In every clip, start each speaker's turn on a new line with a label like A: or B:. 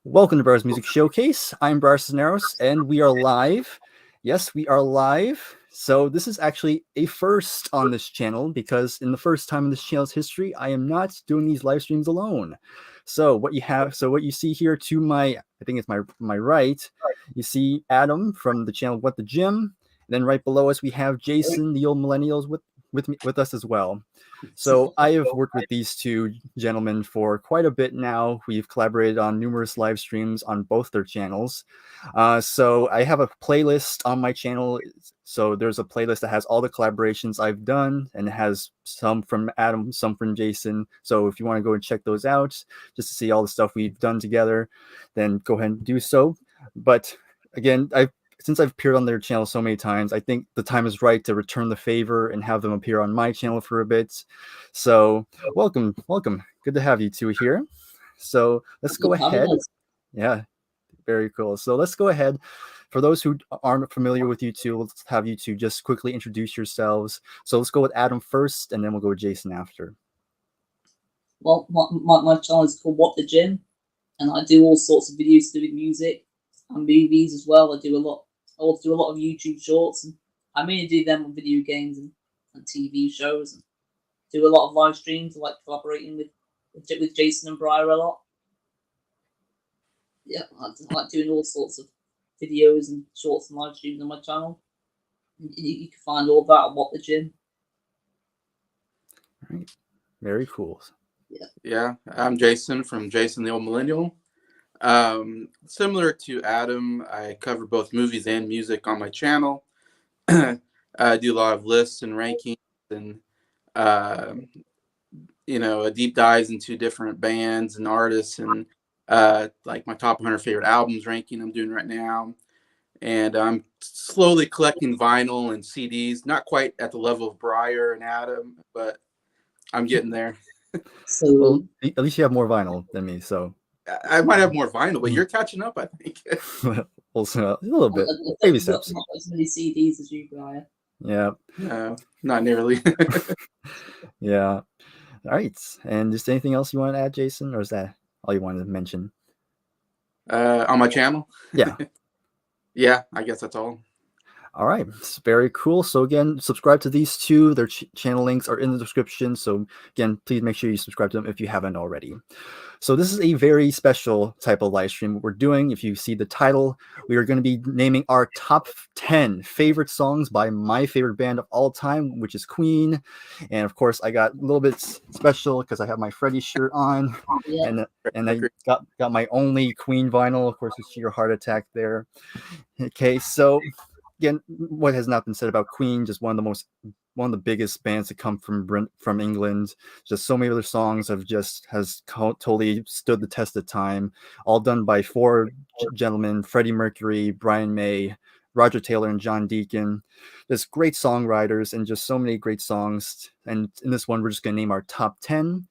A: Welcome to Brier's Music Showcase. I'm Bryer Cisneros, and we are live. Yes, we are live. So this is actually a first on this channel because in the first time in this channel's history, I am not doing these live streams alone. So what you see here to my, I think it's my right, you see Adam from the channel What the Gym. And then right below us, we have Jason, the old millennials, with us as well. So I have worked with these two gentlemen for quite a bit now. We've collaborated on numerous live streams on both their channels. So I have a playlist on my channel. So there's a playlist that has all the collaborations I've done, and it has some from Adam, some from Jason. So if you want to go and check those out, just to see all the stuff we've done together, then go ahead and do so. But again, since I've appeared on their channel so many times, I think the time is right to return the favor and have them appear on my channel for a bit. So welcome. Good to have you two here. So let's go ahead. Yeah, very cool. So let's go ahead. For those who aren't familiar with you two, let's have you two just quickly introduce yourselves. So let's go with Adam first, and then we'll go with Jason after.
B: Well, my channel is called What the Gym, and I do all sorts of videos doing music and movies as well. I also do a lot of YouTube shorts, and I mainly do them on video games and TV shows, and do a lot of live streams, like collaborating with Jason and Bryer a lot. Yeah, I like doing all sorts of videos and shorts and live streams on my channel. You can find all that at What the Gym.
A: All right. Very cool.
C: Yeah, I'm Jason from Jason the Old Millennial. Similar to Adam, I cover both movies and music on my channel. I do a lot of lists and rankings and deep dives into different bands and artists and like my top 100 favorite albums ranking I'm doing right now. And I'm slowly collecting vinyl and CDs, not quite at the level of Bryer and Adam, but I'm getting there.
B: So
A: well, at least you have more vinyl than me, so
C: I might have more vinyl, but you're catching up, I think.
A: Also, a little bit, baby steps.
B: Not as many CDs as you, Bryer.
A: Yeah.
C: No, not nearly.
A: Yeah. All right. And just anything else you want to add, Jason, or is that all you wanted to mention?
C: On my channel?
A: Yeah.
C: Yeah, I guess that's all.
A: All right, it's very cool. So again, subscribe to these two. Their channel links are in the description. So again, please make sure you subscribe to them if you haven't already. So this is a very special type of live stream we're doing. If you see the title, we are going to be naming our top 10 favorite songs by my favorite band of all time, which is Queen. And of course, I got a little bit special because I have my Freddie shirt on, and I got my only Queen vinyl. Of course, it's Your Heart Attack there. Okay, so again, what has not been said about Queen, just one of the biggest bands to come from England. Just so many other songs has totally stood the test of time, all done by four gentlemen: Freddie Mercury, Brian May, Roger Taylor, and John Deacon. Just great songwriters and just so many great songs. And in this one, we're just going to name our top 10.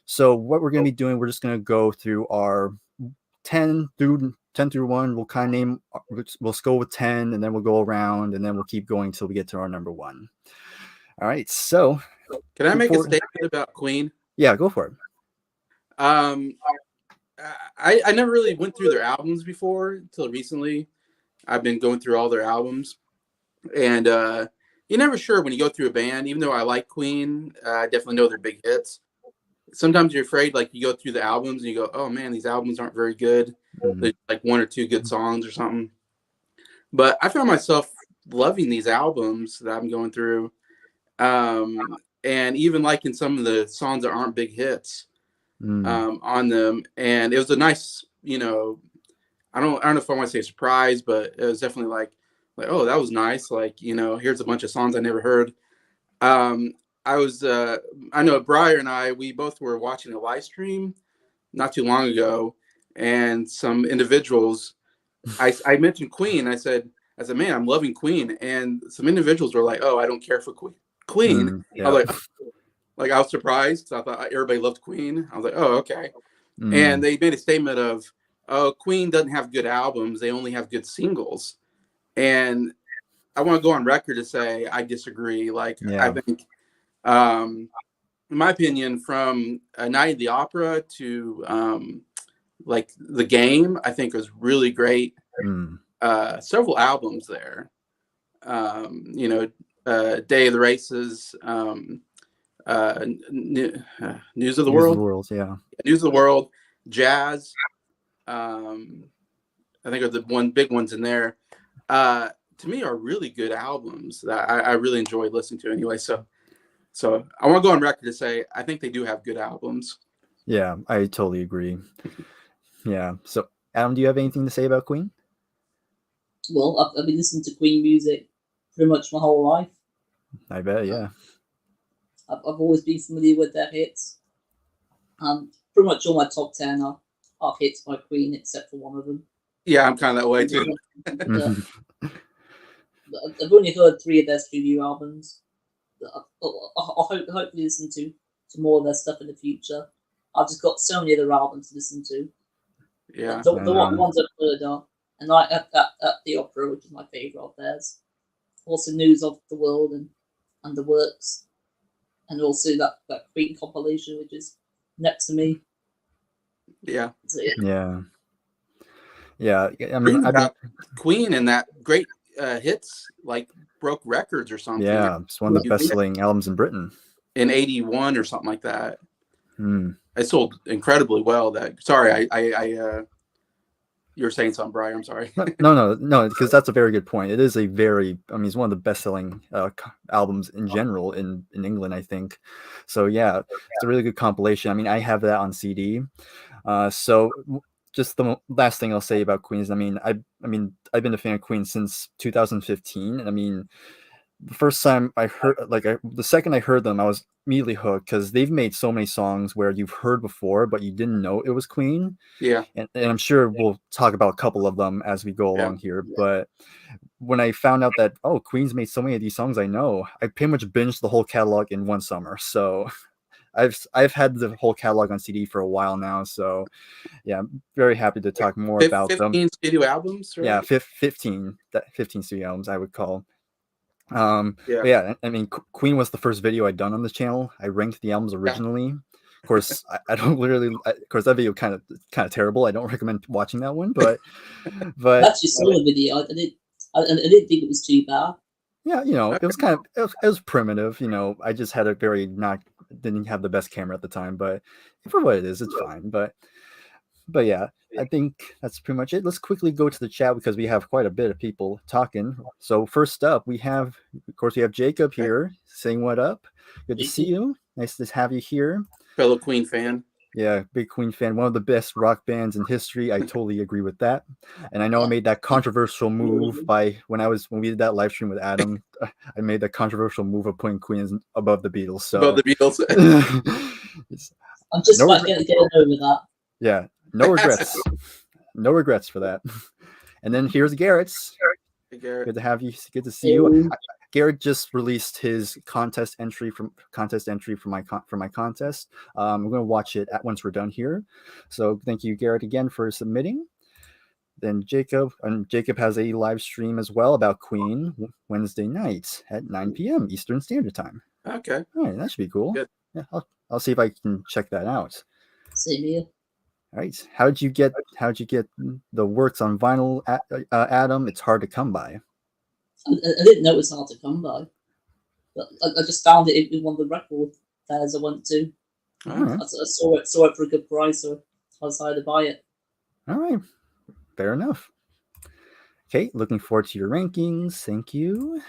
A: So what we're going to be doing, we're just going to go through our 10 through 1. We'll kind of name, we'll go with 10, and then we'll go around, and then we'll keep going until we get to our number 1. All right, so
C: can I make a statement about Queen?
A: Yeah, go for it.
C: I never really went through their albums before until recently. I've been going through all their albums, and you're never sure when you go through a band. Even though I like Queen, I definitely know their big hits. Sometimes you're afraid, like you go through the albums and you go, oh man, these albums aren't very good. There's like one or two good songs or something. But I found myself loving these albums that I'm going through. And even liking some of the songs that aren't big hits on them. And it was a nice, I don't know if I want to say surprise, but it was definitely like, oh, that was nice. Like, here's a bunch of songs I never heard. I know Bryer and we both were watching a live stream not too long ago, and some individuals, I mentioned Queen. I said, man, I'm loving Queen. And some individuals were like, oh, I don't care for Queen.
A: Yeah.
C: I was like I was surprised because I thought everybody loved Queen. I was like, oh, okay. And they made a statement of, oh, Queen doesn't have good albums. They only have good singles. And I want to go on record to say I disagree. I think, in my opinion, from A Night at the Opera to like the game, I think was really great.
A: Mm.
C: Several albums there. You know, Day of the Races, News of the
A: News of
C: World,
A: the World, yeah.
C: News of the World, Jazz. I think are the big ones in there. To me, are really good albums that I really enjoy listening to anyway. So I want to go on record to say I think they do have good albums.
A: Yeah, I totally agree. Yeah. So, Adam, do you have anything to say about Queen?
B: Well, I've been listening to Queen music pretty much my whole life.
A: I bet, yeah.
B: I've always been familiar with their hits. Pretty much all my top 10 are hits by Queen, except for one of them.
C: Yeah, I'm kind of that way too.
B: I've only heard 3 of their studio albums. I'll hopefully listen to more of their stuff in the future. I've just got so many other albums to listen to.
C: Yeah,
B: the ones I've heard are and like at the Opera, which is my favourite of theirs. Also, News of the World and the Works, and also that Queen compilation, which is next to me.
C: Yeah,
B: So,
A: yeah. I mean,
C: Queen and that great hits like broke records or something.
A: Yeah, it's one of the best-selling albums in Britain.
C: In '81 or something like that.
A: It
C: sold incredibly well. Sorry, you were saying something, Bryer. I'm sorry.
A: No, because that's a very good point. It is it's one of the best-selling albums in general in England, I think. So yeah, it's a really good compilation. I mean, I have that on CD. So just the last thing I'll say about Queen is, I've been a fan of Queen since 2015, and I mean, the first time I heard, the second I heard them, I was immediately hooked because they've made so many songs where you've heard before, but you didn't know it was Queen.
C: Yeah.
A: And I'm sure we'll talk about a couple of them as we go along here. Yeah. But when I found out that, Queen's made so many of these songs I know, I pretty much binged the whole catalog in one summer. So I've had the whole catalog on CD for a while now. So yeah, I'm very happy to talk more about
C: 15 studio albums, right?
A: Yeah, 15 studio albums, I would call. Yeah, I mean, Queen was the first video I'd done on this channel. I ranked the albums originally. Yeah. Of course, I don't literally. Of course, that video kind of terrible. I don't recommend watching that one. But
B: I actually saw the video. I didn't think it was too bad.
A: Yeah, it was it was primitive. I just had didn't have the best camera at the time. But for what it is, it's fine. But yeah, I think that's pretty much it. Let's quickly go to the chat because we have quite a bit of people talking. So first up, we have Jacob here saying what up. Good to see you. Nice to have you here.
C: Fellow Queen fan.
A: Yeah, big Queen fan. One of the best rock bands in history. I totally agree with that. And I know I made that controversial move when we did that live stream with Adam. I made that controversial move of putting Queen above the Beatles. So
C: above the Beatles.
B: I'm just about getting over that.
A: Yeah. No regrets. No regrets for that. And then here's Garrett's.
C: Hey, Garrett.
A: Good to have you. Good to see you. Garrett just released his contest entry for my contest. We're gonna watch it once we're done here. So thank you, Garrett, again for submitting. Then Jacob has a live stream as well about Queen Wednesday nights at 9 p.m. Eastern Standard Time.
C: Okay.
A: All right, that should be cool.
C: Good.
A: Yeah, I'll see if I can check that out.
B: Same here.
A: All right. How'd you get the works on vinyl, Adam? It's hard to come by.
B: I didn't know it was hard to come by, but I just found it in one of the record fairs I went to.
A: Right.
B: I saw it for a good price, so I decided to buy it.
A: All right. Fair enough. Okay, looking forward to your rankings. Thank you.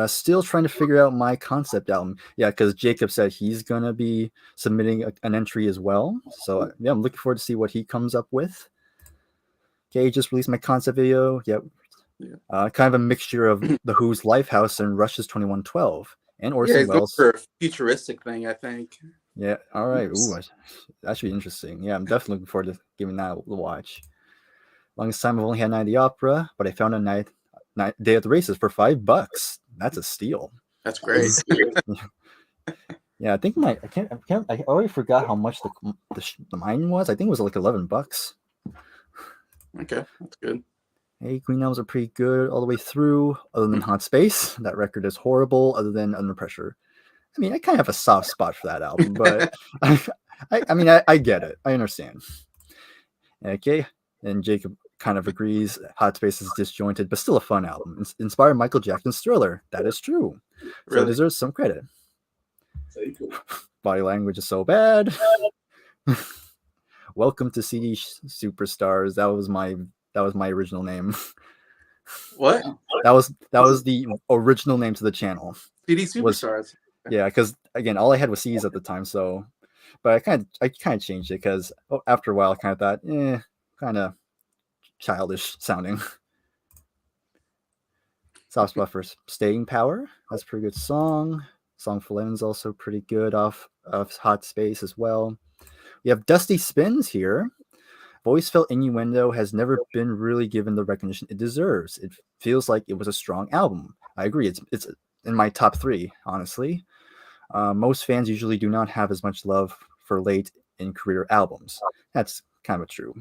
A: Still trying to figure out my concept album. Yeah, because Jacob said he's going to be submitting an entry as well. So, yeah, I'm looking forward to see what he comes up with. Okay, just released my concept video. Yep. Yeah. Kind of a mixture of The Who's Lifehouse and Rush's 2112. And Orson Welles.
C: For a futuristic thing, I think.
A: Yeah, all right. Ooh, that should be interesting. Yeah, I'm definitely looking forward to giving that a watch. Longest time I've only had Night of the Opera, but I found a night Day at the Races for $5. That's a steal.
C: That's great.
A: Yeah, I think I already forgot how much the mine was. I think it was like $11.
C: Okay, that's good.
A: Hey, Queen albums are pretty good all the way through, other than Hot Space. That record is horrible, other than Under Pressure. I mean, I kind of have a soft spot for that album, but I get it. I understand. Okay, and Jacob kind of agrees. Hot Space is disjointed, but still a fun album. Inspired Michael Jackson's Thriller. That is true. So it
C: Really?
A: deserves some credit.
B: Very cool.
A: Body language is so bad. Welcome to CD Superstars. That was my original name.
C: What?
A: That was the original name to the channel.
C: CD
A: Was
C: Superstars.
A: yeah, because again, all I had was CDs at the time. So, but I kind of changed it because after a while, I kind of thought, kind of childish sounding. Soft spot for Staying Power. That's a pretty good song. Song for Lemon's also pretty good off of Hot Space as well. We have Dusty Spins here. Voice felt Innuendo has never been really given the recognition it deserves. It feels like it was a strong album. I agree. It's in my top 3, honestly. Most fans usually do not have as much love for late in career albums. That's kind of true.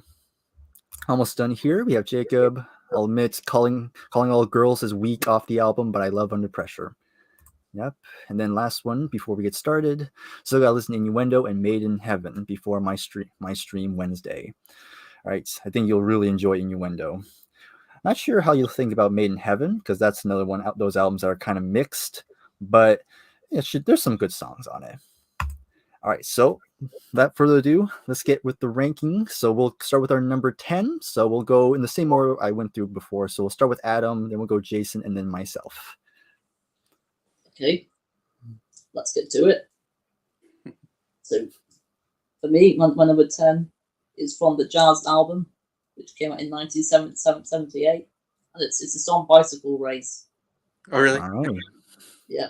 A: Almost done here. We have Jacob. I'll admit, calling all girls is weak off the album, but I love Under Pressure. Yep. And then last one before we get started. So I gotta listen to Innuendo and Made in Heaven before my stream Wednesday. All right. I think you'll really enjoy Innuendo. Not sure how you'll think about Made in Heaven, because that's another one out those albums that are kind of mixed, but there's some good songs on it. All right, so without further ado, let's get with the ranking. So we'll start with our number 10. So we'll go in the same order I went through before. So we'll start with Adam, then we'll go Jason, and then myself.
B: Okay, let's get to it. So for me, my number 10 is from the Jazz album, which came out in 1978, and it's the song Bicycle Race.
C: Oh, really?
A: All right.
B: Yeah.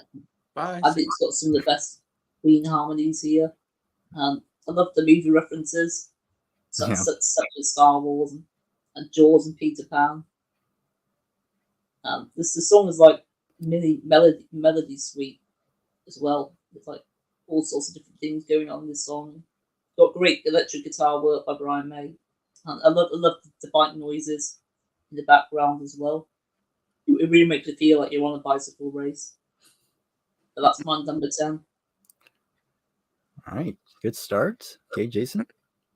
C: Bye.
B: I think it's got some of the best Queen harmonies here. I love the movie references, such as Star Wars and Jaws and Peter Pan. The song is like mini melody suite as well. It's like all sorts of different things going on in this song. Got great electric guitar work by Bryan May. And I love the bike noises in the background as well. It really makes you feel like you're on a bicycle race. But that's my number 10.
A: All right, good start. Okay, Jason.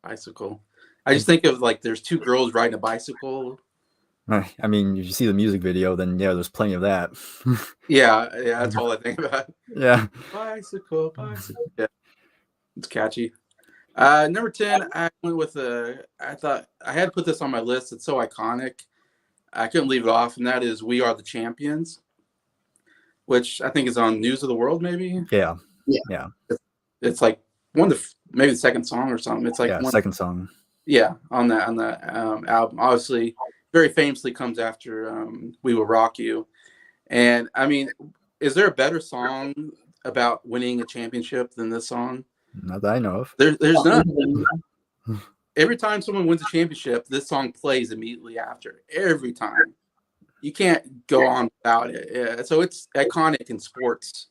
C: Bicycle. I just think of like there's 2 girls riding a bicycle.
A: I mean, if you see the music video, then there's plenty of that.
C: Yeah, that's all I think about.
A: Yeah.
C: Bicycle. Yeah, it's catchy. Number 10, I went with I thought I had to put this on my list. It's so iconic. I couldn't leave it off, and that is "We Are the Champions," which I think is on News of the World, maybe.
A: Yeah.
C: It's like one of the maybe the second song or something. It's like
A: second song.
C: Yeah, on that album. Obviously, very famously comes after "We Will Rock You," and I mean, is there a better song about winning a championship than this song?
A: Not that I know of.
C: There's none. Every time someone wins a championship, this song plays immediately after. Every time. You can't go on without it. Yeah, so it's iconic in sports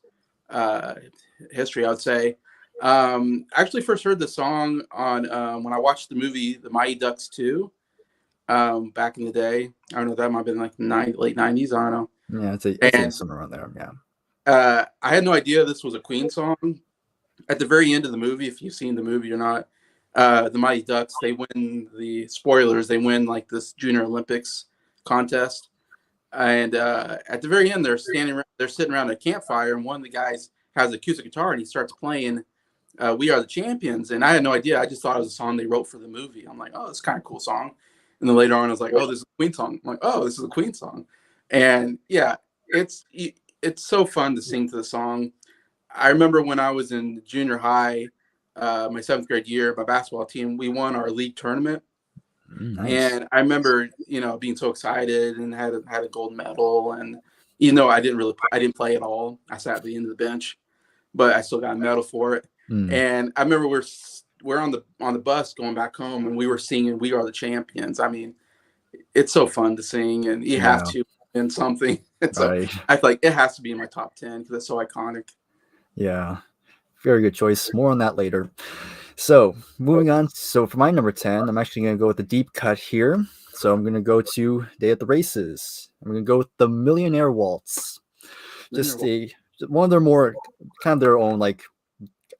C: history, I would say. I actually first heard the song on when I watched the movie The Mighty Ducks 2 back in the day. I don't know, that might have been like late 90s. I don't know.
A: Yeah, it's somewhere around there.
C: Yeah. I had no idea this was a Queen song. At the very end of the movie, if you've seen the movie or not, the Mighty Ducks, they win they win like this Junior Olympics contest. And at the very end, they're sitting around a campfire, and one of the guys has an acoustic guitar, and he starts playing "We Are the Champions." And I had no idea. I just thought it was a song they wrote for the movie. I'm like, oh, it's kind of cool song. And then later on, I was like, oh, this is a Queen song. I'm like, oh, this is a Queen song. And yeah, it's so fun to sing to the song. I remember when I was in junior high, my 7th grade year, my basketball team, we won our league tournament.
A: Nice.
C: And I remember, being so excited and had a gold medal. And even though I didn't play at all, I sat at the end of the bench, but I still got a medal for it. And I remember we're on the bus going back home, and we were singing "We Are the Champions." I mean, it's so fun to sing, and you have to win something. And so I feel like it has to be in my top 10 because it's so iconic.
A: Yeah, very good choice. More on that later. So moving on. So for my number 10, I'm actually going to go with the deep cut here. So I'm going to go to Day at the Races. I'm going to go with the Millionaire Waltz. Just one of their more kind of their own like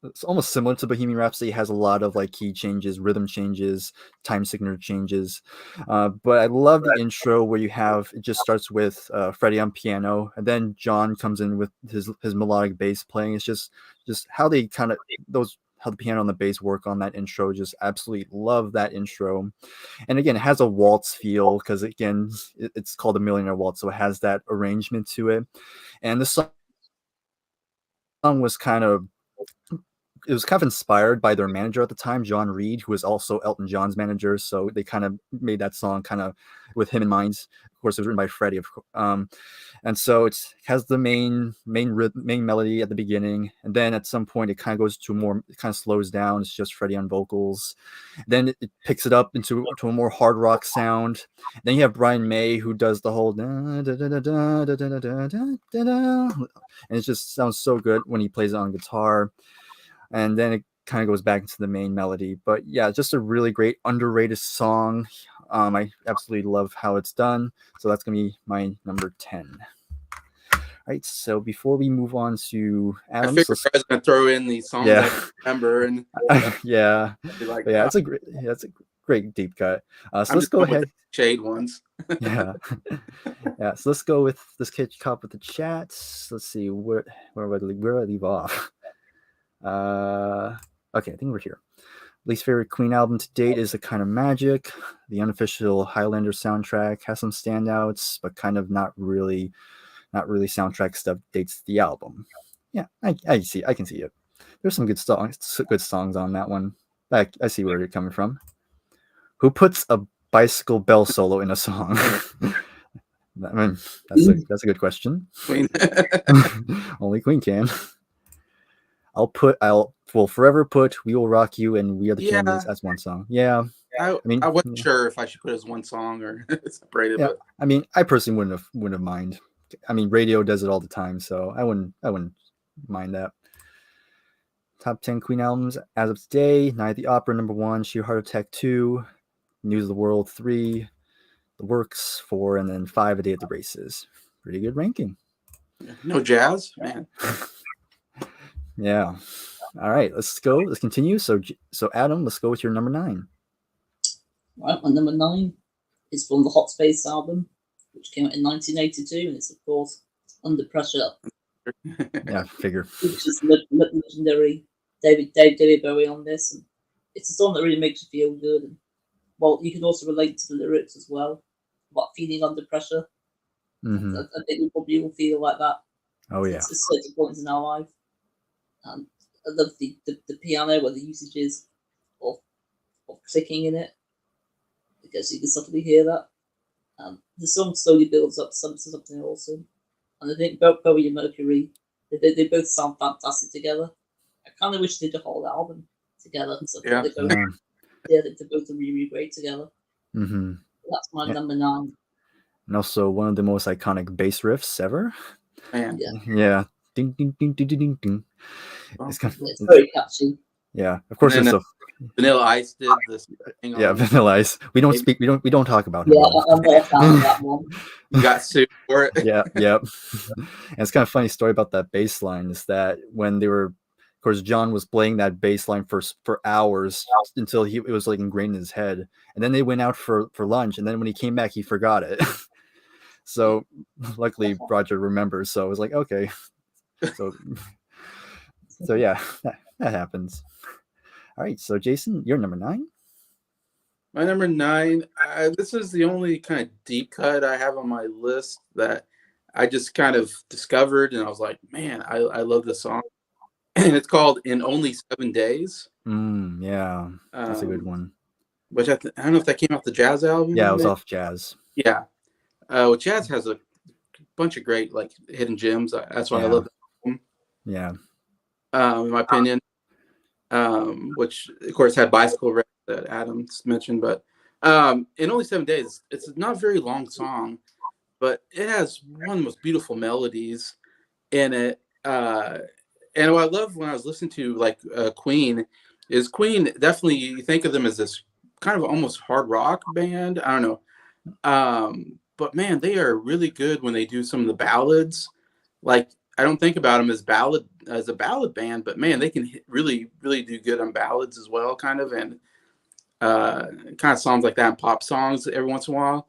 A: it's almost similar to Bohemian Rhapsody. It has a lot of like key changes, rhythm changes, time signature changes. But I love the intro where you have it just starts with Freddie on piano, and then John comes in with his melodic bass playing. It's just how they kind of those how the piano and the bass work on that intro. Just absolutely love that intro. And again, it has a waltz feel because again, it's called a Millionaire Waltz, so it has that arrangement to it. And the song was kind of it was kind of inspired by their manager at the time, John Reed, who was also Elton John's manager. So they kind of made that song kind of with him in mind. Of course, it was written by Freddie, of course. And so it has the main melody at the beginning, and then at some point it kind of goes to more, it kind of slows down. It's just Freddie on vocals. Then it picks it up into a more hard rock sound. Then you have Brian May who does the whole da, da, da, da, da, da, da, da, da, da, da. And it just sounds so good when he plays it on guitar. And then it kind of goes back into the main melody. But yeah, just a really great underrated song. I absolutely love how it's done. So that's gonna be my number 10. All right. So before we move on to Adams,
C: I figured I was gonna throw in these songs I remember, and
A: yeah,
C: like,
A: but yeah, it's a great deep cut. So let's go ahead.
C: Shade ones.
A: Yeah, yeah. So let's go with this catch cop with the chats. Let's see where do I leave off. Okay, I think we're here. Least favorite Queen album to date is A Kind of Magic. The unofficial Highlander soundtrack has some standouts, but kind of not really soundtrack stuff dates the album. Yeah, I can see it. There's some good songs on that one. I see where you're coming from. Who puts a bicycle bell solo in a song? I mean, that's a good question.
C: Queen.
A: Only Queen can. Will forever put "We Will Rock You" and "We Are the Kennedys" as one song. Yeah,
C: I wasn't sure if I should put it as one song or separate it.
A: Yeah,
C: but
A: I mean, I personally wouldn't have mind. I mean, radio does it all the time, so I wouldn't mind that. Top 10 Queen albums as of today: Night at the Opera #1, Sheer Heart Attack 2, News of the World 3, The Works 4, and then 5, A Day at the Races. Pretty good ranking.
C: No jazz, man.
A: Yeah. All right, let's go. Let's continue. So Adam, let's go with your number 9.
B: Right, my number 9 is from the Hot Space album, which came out in 1982, and it's of course Under Pressure.
A: Yeah, figure.
B: Which is legendary. David Bowie on this, and it's a song that really makes you feel good. And well, you can also relate to the lyrics as well about feeling under pressure.
A: Mm-hmm.
B: I think we probably all feel like that.
A: Oh yeah.
B: It's certain points in our life. I love the piano, where the usage is of clicking in it, because you can subtly hear that. The song slowly builds up something awesome, and I think both Bowie and Mercury, they both sound fantastic together. I kind of wish they did a whole album together. So they're both really, really great together.
A: Mm-hmm.
B: That's my number 9.
A: And also one of the most iconic bass riffs ever.
C: Man.
A: Yeah. Ding ding ding ding ding ding.
B: It's very catchy.
A: Yeah, of course.
C: Vanilla Ice did this.
A: Yeah, Vanilla Ice. We don't talk about him.
B: Yeah, I'm not a fan of that one.
C: You got sued for it.
A: Yeah. And it's kind of funny story about that bass line is that when they were, of course, John was playing that bass line for hours until it was like ingrained in his head, and then they went out for lunch, and then when he came back, he forgot it. So luckily Roger remembers. So I was like, okay. So yeah, that happens. All right, so Jason, you're number 9.
C: My number 9. This is the only kind of deep cut I have on my list that I just kind of discovered, and I was like, man, I love this song. And it's called "In Only 7 Days."
A: Yeah, that's a good one.
C: Which I don't know if that came off the Jazz album.
A: Yeah, it was off Jazz.
C: Yeah, well, Jazz has a bunch of great like hidden gems. That's why I love it.
A: Yeah.
C: In my opinion, which of course had Bicycle Race that Adams mentioned, but "In Only 7 Days," it's not a very long song, but it has one of the most beautiful melodies in it. And what I love when I was listening to like Queen is Queen definitely, you think of them as this kind of almost hard rock band. I don't know. But man, they are really good when they do some of the ballads. Like I don't think about them as a ballad band, but man, they can really really do good on ballads as well, kind of, and kind of songs like that and pop songs every once in a while.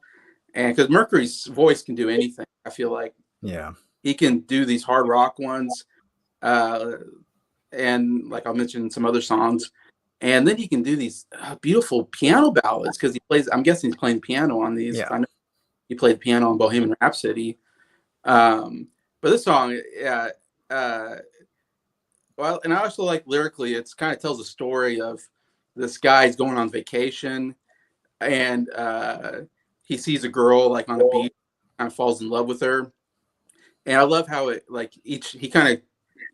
C: And because Mercury's voice can do anything, I feel like
A: Yeah.
C: he can do these hard rock ones, uh, and like I'll mention some other songs, and then he can do these beautiful piano ballads because he plays. I'm guessing he's playing piano on these.
A: Yeah.
C: I know he played piano on Bohemian Rhapsody. But this song, yeah. Uh, well, and I also like lyrically, it's kind of tells a story of this guy's going on vacation, and he sees a girl like on a beach, kind of falls in love with her. And I love how it like he kind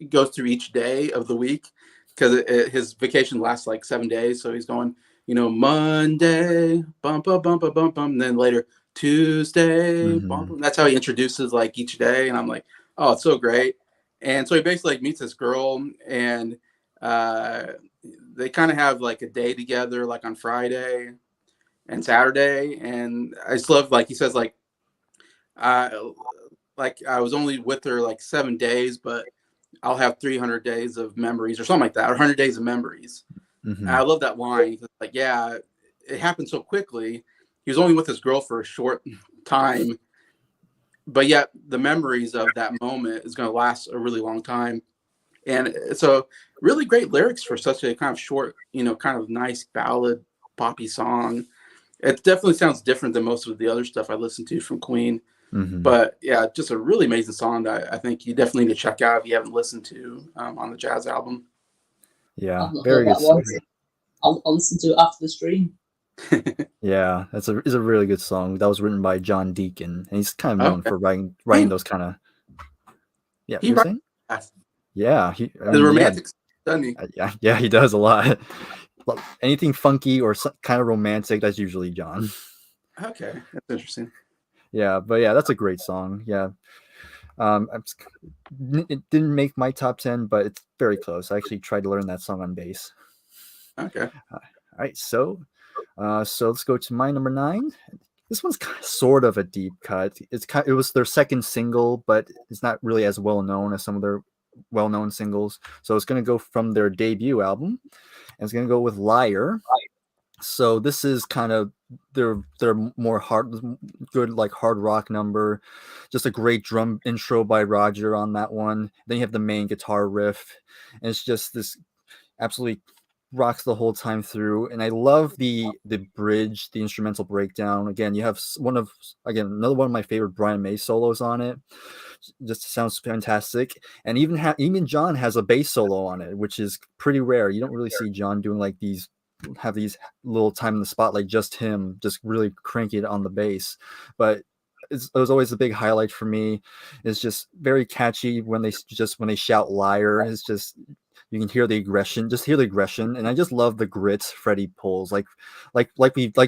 C: of goes through each day of the week because his vacation lasts like 7 days. So he's going, Monday, bump, bump, bump, bump, bump, and then later Tuesday, bump.
A: Mm-hmm.
C: That's how he introduces like each day. And I'm like, oh, it's so great. And so he basically like meets this girl, and they kind of have like a day together, like on Friday and Saturday. And I just love like he says like I was only with her like 7 days, but I'll have 300 days of memories or something like that, or 100 days of memories.
A: Mm-hmm.
C: And I love that line. Like, yeah, it happened so quickly. He was only with his girl for a short time, but yet the memories of that moment is going to last a really long time. And so really great lyrics for such a kind of short, kind of nice ballad poppy song. It definitely sounds different than most of the other stuff I listen to from Queen.
A: Mm-hmm.
C: But yeah, just a really amazing song that I think you definitely need to check out if you haven't listened to on the Jazz album.
A: Yeah,
B: I've not
A: very
B: heard
A: good
B: that one.
A: song.
B: I'll listen to it after the stream.
A: Yeah, it's a really good song. That was written by John Deacon, and he's kind of known
C: Okay.
A: for writing those kind of. Yeah,
C: He
A: you were
C: writes
A: saying?
C: fast.
A: Yeah,
C: The romantic, doesn't he?
A: yeah, he does a lot. Anything funky or kind of romantic, that's usually John.
C: Okay, that's interesting.
A: Yeah, but yeah, that's a great song. Yeah, it didn't make my top 10, but it's very close. I actually tried to learn that song on bass.
C: Okay.
A: All right, so let's go to my number 9. This one's sort of a deep cut. It was their second single, but it's not really as well known as some of their well-known singles. So it's going to go from their debut album, and it's going to go with "Liar." So this is kind of their more good like hard rock number. Just a great drum intro by Roger on that one. Then you have the main guitar riff, and it's just this absolutely rocks the whole time through. And I love the bridge, the instrumental breakdown. Again, you have another one of my favorite Brian May solos on it. Just sounds fantastic. And even John has a bass solo on it, which is pretty rare. You don't really see John doing like these little time in the spotlight, just him just really cranking it on the bass. But it was always a big highlight for me. It's just very catchy when they shout "liar." It's just, you can hear the aggression, and I just love the grit Freddie pulls. Like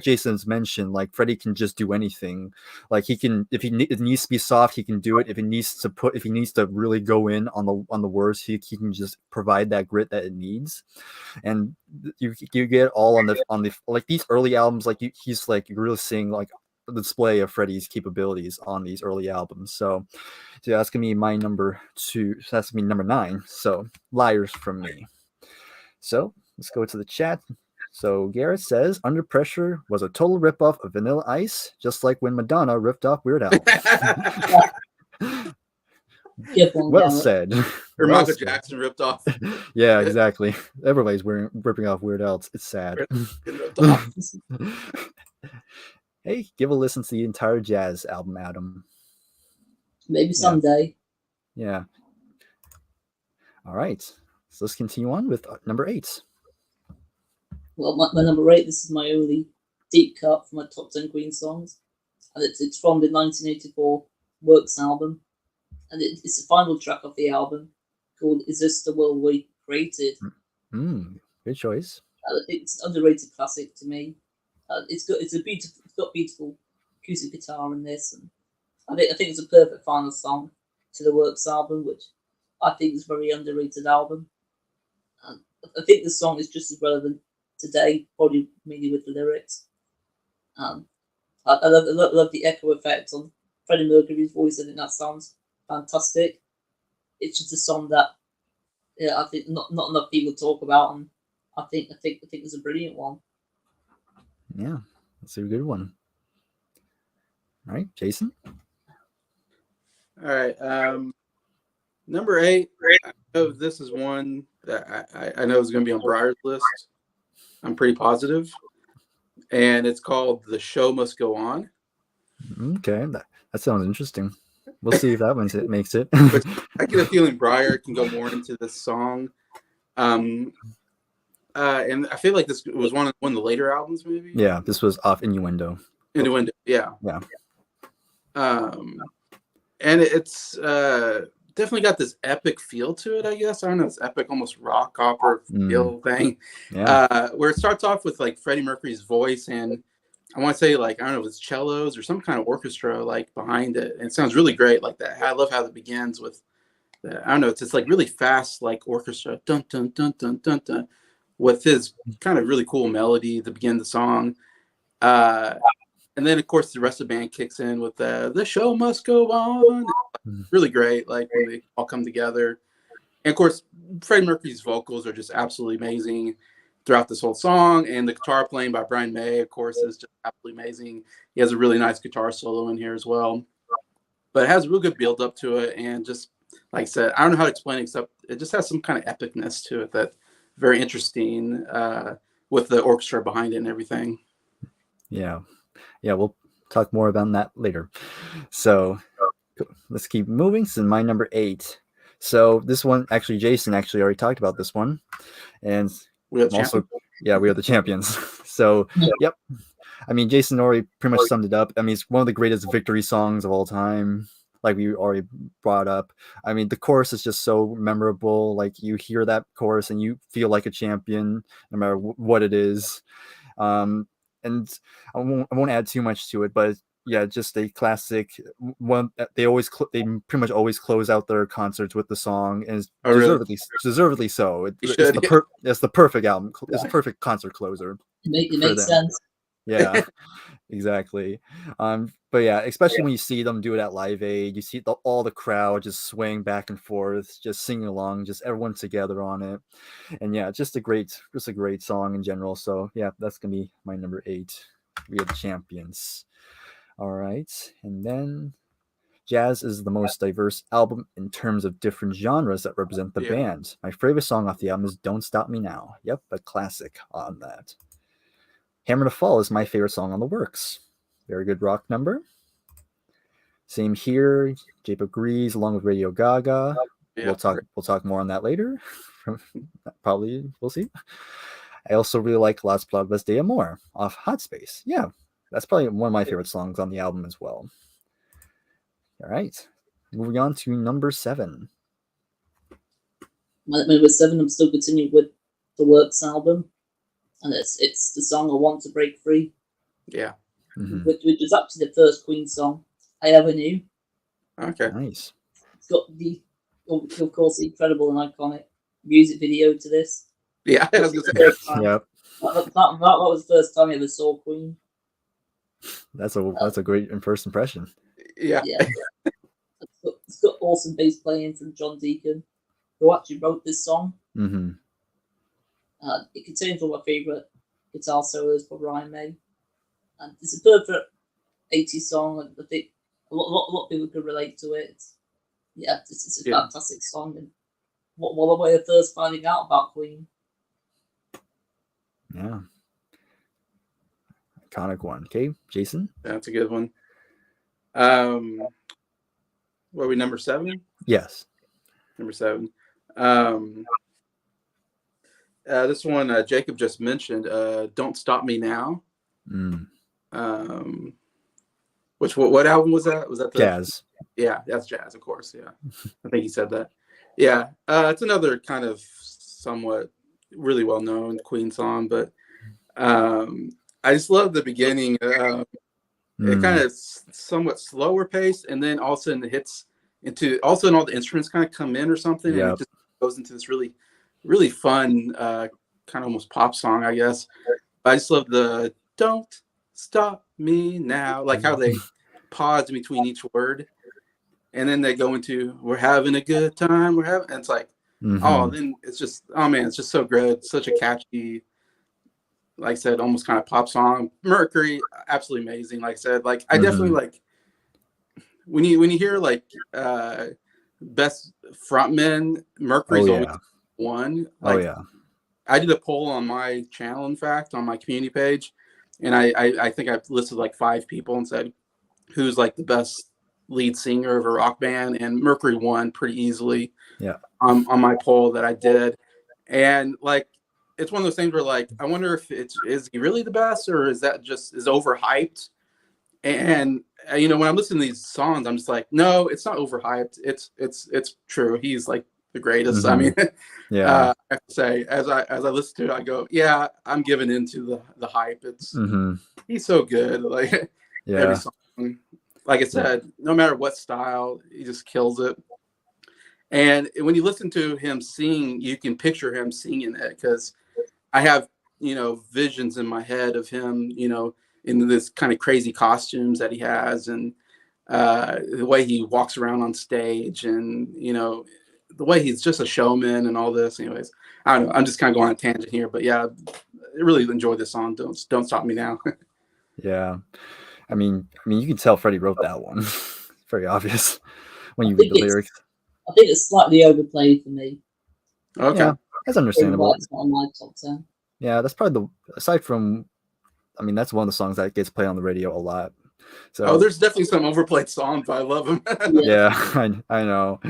A: Jason's mentioned, like Freddie can just do anything. Like he can, if it needs to be soft, he can do it. If he needs to really go in on the words, he can just provide that grit that it needs. And you get all on the like these early albums, like he's like really seeing like the display of Freddie's capabilities on these early albums. So that's gonna be my number 2. So that's gonna be number 9. So "Liars" from me. So let's go to the chat. So Garrett says "Under Pressure" was a total ripoff of Vanilla Ice, just like when Madonna ripped off Weird Al. Well said.
C: Or
A: Well
C: Michael
A: said.
C: Jackson ripped off.
A: Yeah, exactly. Everybody's ripping off Weird Al. It's sad.
C: Ripped off.
A: Hey, give a listen to the entire Jazz album, Adam.
B: Maybe someday.
A: Yeah. All right. So let's continue on with number 8.
B: Well, my number 8, this is my only deep cut for my top 10 Queen songs. And it's from the 1984 Works album. And it's the final track of the album, called "Is This the World We Created?"
A: Good choice.
B: It's an underrated classic to me. It's got beautiful acoustic guitar in this, and I think it's a perfect final song to the Works album, which I think is a very underrated album. And I think the song is just as relevant today, probably mainly with the lyrics. I love the echo effect on Freddie Mercury's voice. I think that sounds fantastic. it's just a song that I think not enough people talk about, and I think it's a brilliant one.
A: Yeah, that's a good one. All right, Jason.
C: All right. Number 8. I know this is one that I know is going to be on Bryer's list. I'm pretty positive. And it's called "The Show Must Go On."
A: Okay, that sounds interesting. We'll see if that one makes it.
C: Which I get a feeling Bryer can go more into this song. And I feel like this was one of the later albums, maybe.
A: Yeah, this was off Innuendo.
C: Innuendo, yeah.
A: Yeah.
C: And it's definitely got this epic feel to it, I guess. I don't know, it's epic, almost rock opera feel thing.
A: Yeah.
C: Where it starts off with like Freddie Mercury's voice, and I want to say like, I don't know if it's cellos or some kind of orchestra like behind it. And it sounds really great like that. I love how it begins with I don't know, it's like really fast like orchestra, dun dun dun dun dun dun, with his kind of really cool melody to begin the song. And then of course the rest of the band kicks in with "The Show Must Go On." Really great, like when they all come together. And of course, Freddie Mercury's vocals are just absolutely amazing throughout this whole song. And the guitar playing by Brian May, of course, is just absolutely amazing. He has a really nice guitar solo in here as well. But it has a real good build up to it. And just like I said, I don't know how to explain it, except it just has some kind of epicness to it that's very interesting with the orchestra behind it and everything.
A: Yeah. Yeah, we'll talk more about that later. So let's keep moving. So my number 8. So this one, actually, Jason actually already talked about this one. And
C: we are
A: also, yeah, we are the champions. So, yep. I mean, Jason already pretty much summed it up. I mean, it's one of the greatest victory songs of all time, like we already brought up. I mean, the chorus is just so memorable. Like, you hear that chorus and you feel like a champion, no matter what it is. And I won't add too much to it, but yeah, just a classic one. They pretty much always close out their concerts with the song, and deservedly so. It's the perfect album. It's a perfect concert closer.
B: It makes sense.
A: Yeah, exactly. But yeah, especially when you see them do it at Live Aid, you see all the crowd just swaying back and forth, just singing along, just everyone together on it. And yeah, just a great song in general. So yeah, that's gonna be my number 8. We are the champions. All right, and then jazz is the most diverse album in terms of different genres that represent the band. My favorite song off the album is "Don't Stop Me Now." Yep, a classic on that. "Hammer to Fall" is my favorite song on the works. Very good rock number. Same here. Jape agrees, along with Radio Gaga. Yeah. We'll talk more on that later. Probably, we'll see. I also really like "Las Palabras de Amor" off Hot Space. Yeah, that's probably one of my favorite songs on the album as well. All right, moving on to number 7.
B: My number 7, I'm still continuing with the Works album, and it's the song "I Want to Break Free."
C: Yeah,
B: which is actually the first Queen song I ever knew.
C: Okay,
A: nice.
B: It's got of course, incredible and iconic music video to this.
C: Yeah, I was gonna say.
A: Yep.
B: That was the first time I ever saw Queen.
A: That's a great first impression.
C: Yeah.
B: It's got awesome bass playing from John Deacon, who actually wrote this song.
A: Mm-hmm.
B: It contains one of my favourite guitar solos by Brian May. And it's a perfect 80s song. I think a lot of people can relate to it. It's a fantastic song. And what a way of first finding out about Queen.
A: Yeah. Iconic one. Okay, Jason?
C: That's a good one. What are we, number 7?
A: Yes.
C: Number 7. This one Jacob just mentioned, "Don't Stop Me Now." Which what album was that? Was that the
A: Jazz?
C: Yeah, that's Jazz, of course. Yeah, I think he said that. Yeah, it's another kind of somewhat really well known Queen song, but I just love the beginning. It kind of somewhat slower pace, and then all of a sudden it hits into. All of a sudden, all the instruments kind of come in or something, and it just goes into this really, really fun kind of almost pop song, I guess. I just love the "Don't Stop Me Now," like how they pause between each word, and then they go into "We're having a good time." And it's like, oh, then it's just, oh man, it's just so good. Such a catchy, like I said, almost kind of pop song. Mercury, absolutely amazing. Like I said, like I definitely like when you hear like best frontman, Mercury's always one. Like, I did a poll on my channel, in fact, on my community page, and I think I listed like 5 people and said who's like the best lead singer of a rock band, and Mercury won pretty easily.
A: Yeah.
C: On my poll that I did, and like it's one of those things where like I wonder if is he really the best, or is that just is overhyped? And you know, when I'm listening to these songs, I'm just like, no, it's not overhyped. It's true. He's like the greatest. I mean,
A: yeah.
C: I have to say, as I listen to it, I go, yeah, I'm giving into the hype. It's he's so good. Like every song, like I said, no matter what style, he just kills it. And when you listen to him sing, you can picture him singing it, because I have, you know, visions in my head of him, you know, in this kind of crazy costumes that he has, and the way he walks around on stage, and, you know, the way he's just a showman and all this. Anyways, I don't know. I'm just kind of going on a tangent here, but yeah, I really enjoyed this song. Don't Stop Me Now.
A: Yeah. I mean, you can tell Freddie wrote that one. Very obvious when you read the lyrics.
B: I think it's slightly overplayed for me.
A: Okay. Yeah, that's understandable.
B: It's not on my top 10.
A: Yeah, that's probably aside from, I mean, that's one of the songs that gets played on the radio a lot. So
C: there's definitely some overplayed songs, but I love them.
A: Yeah, I know,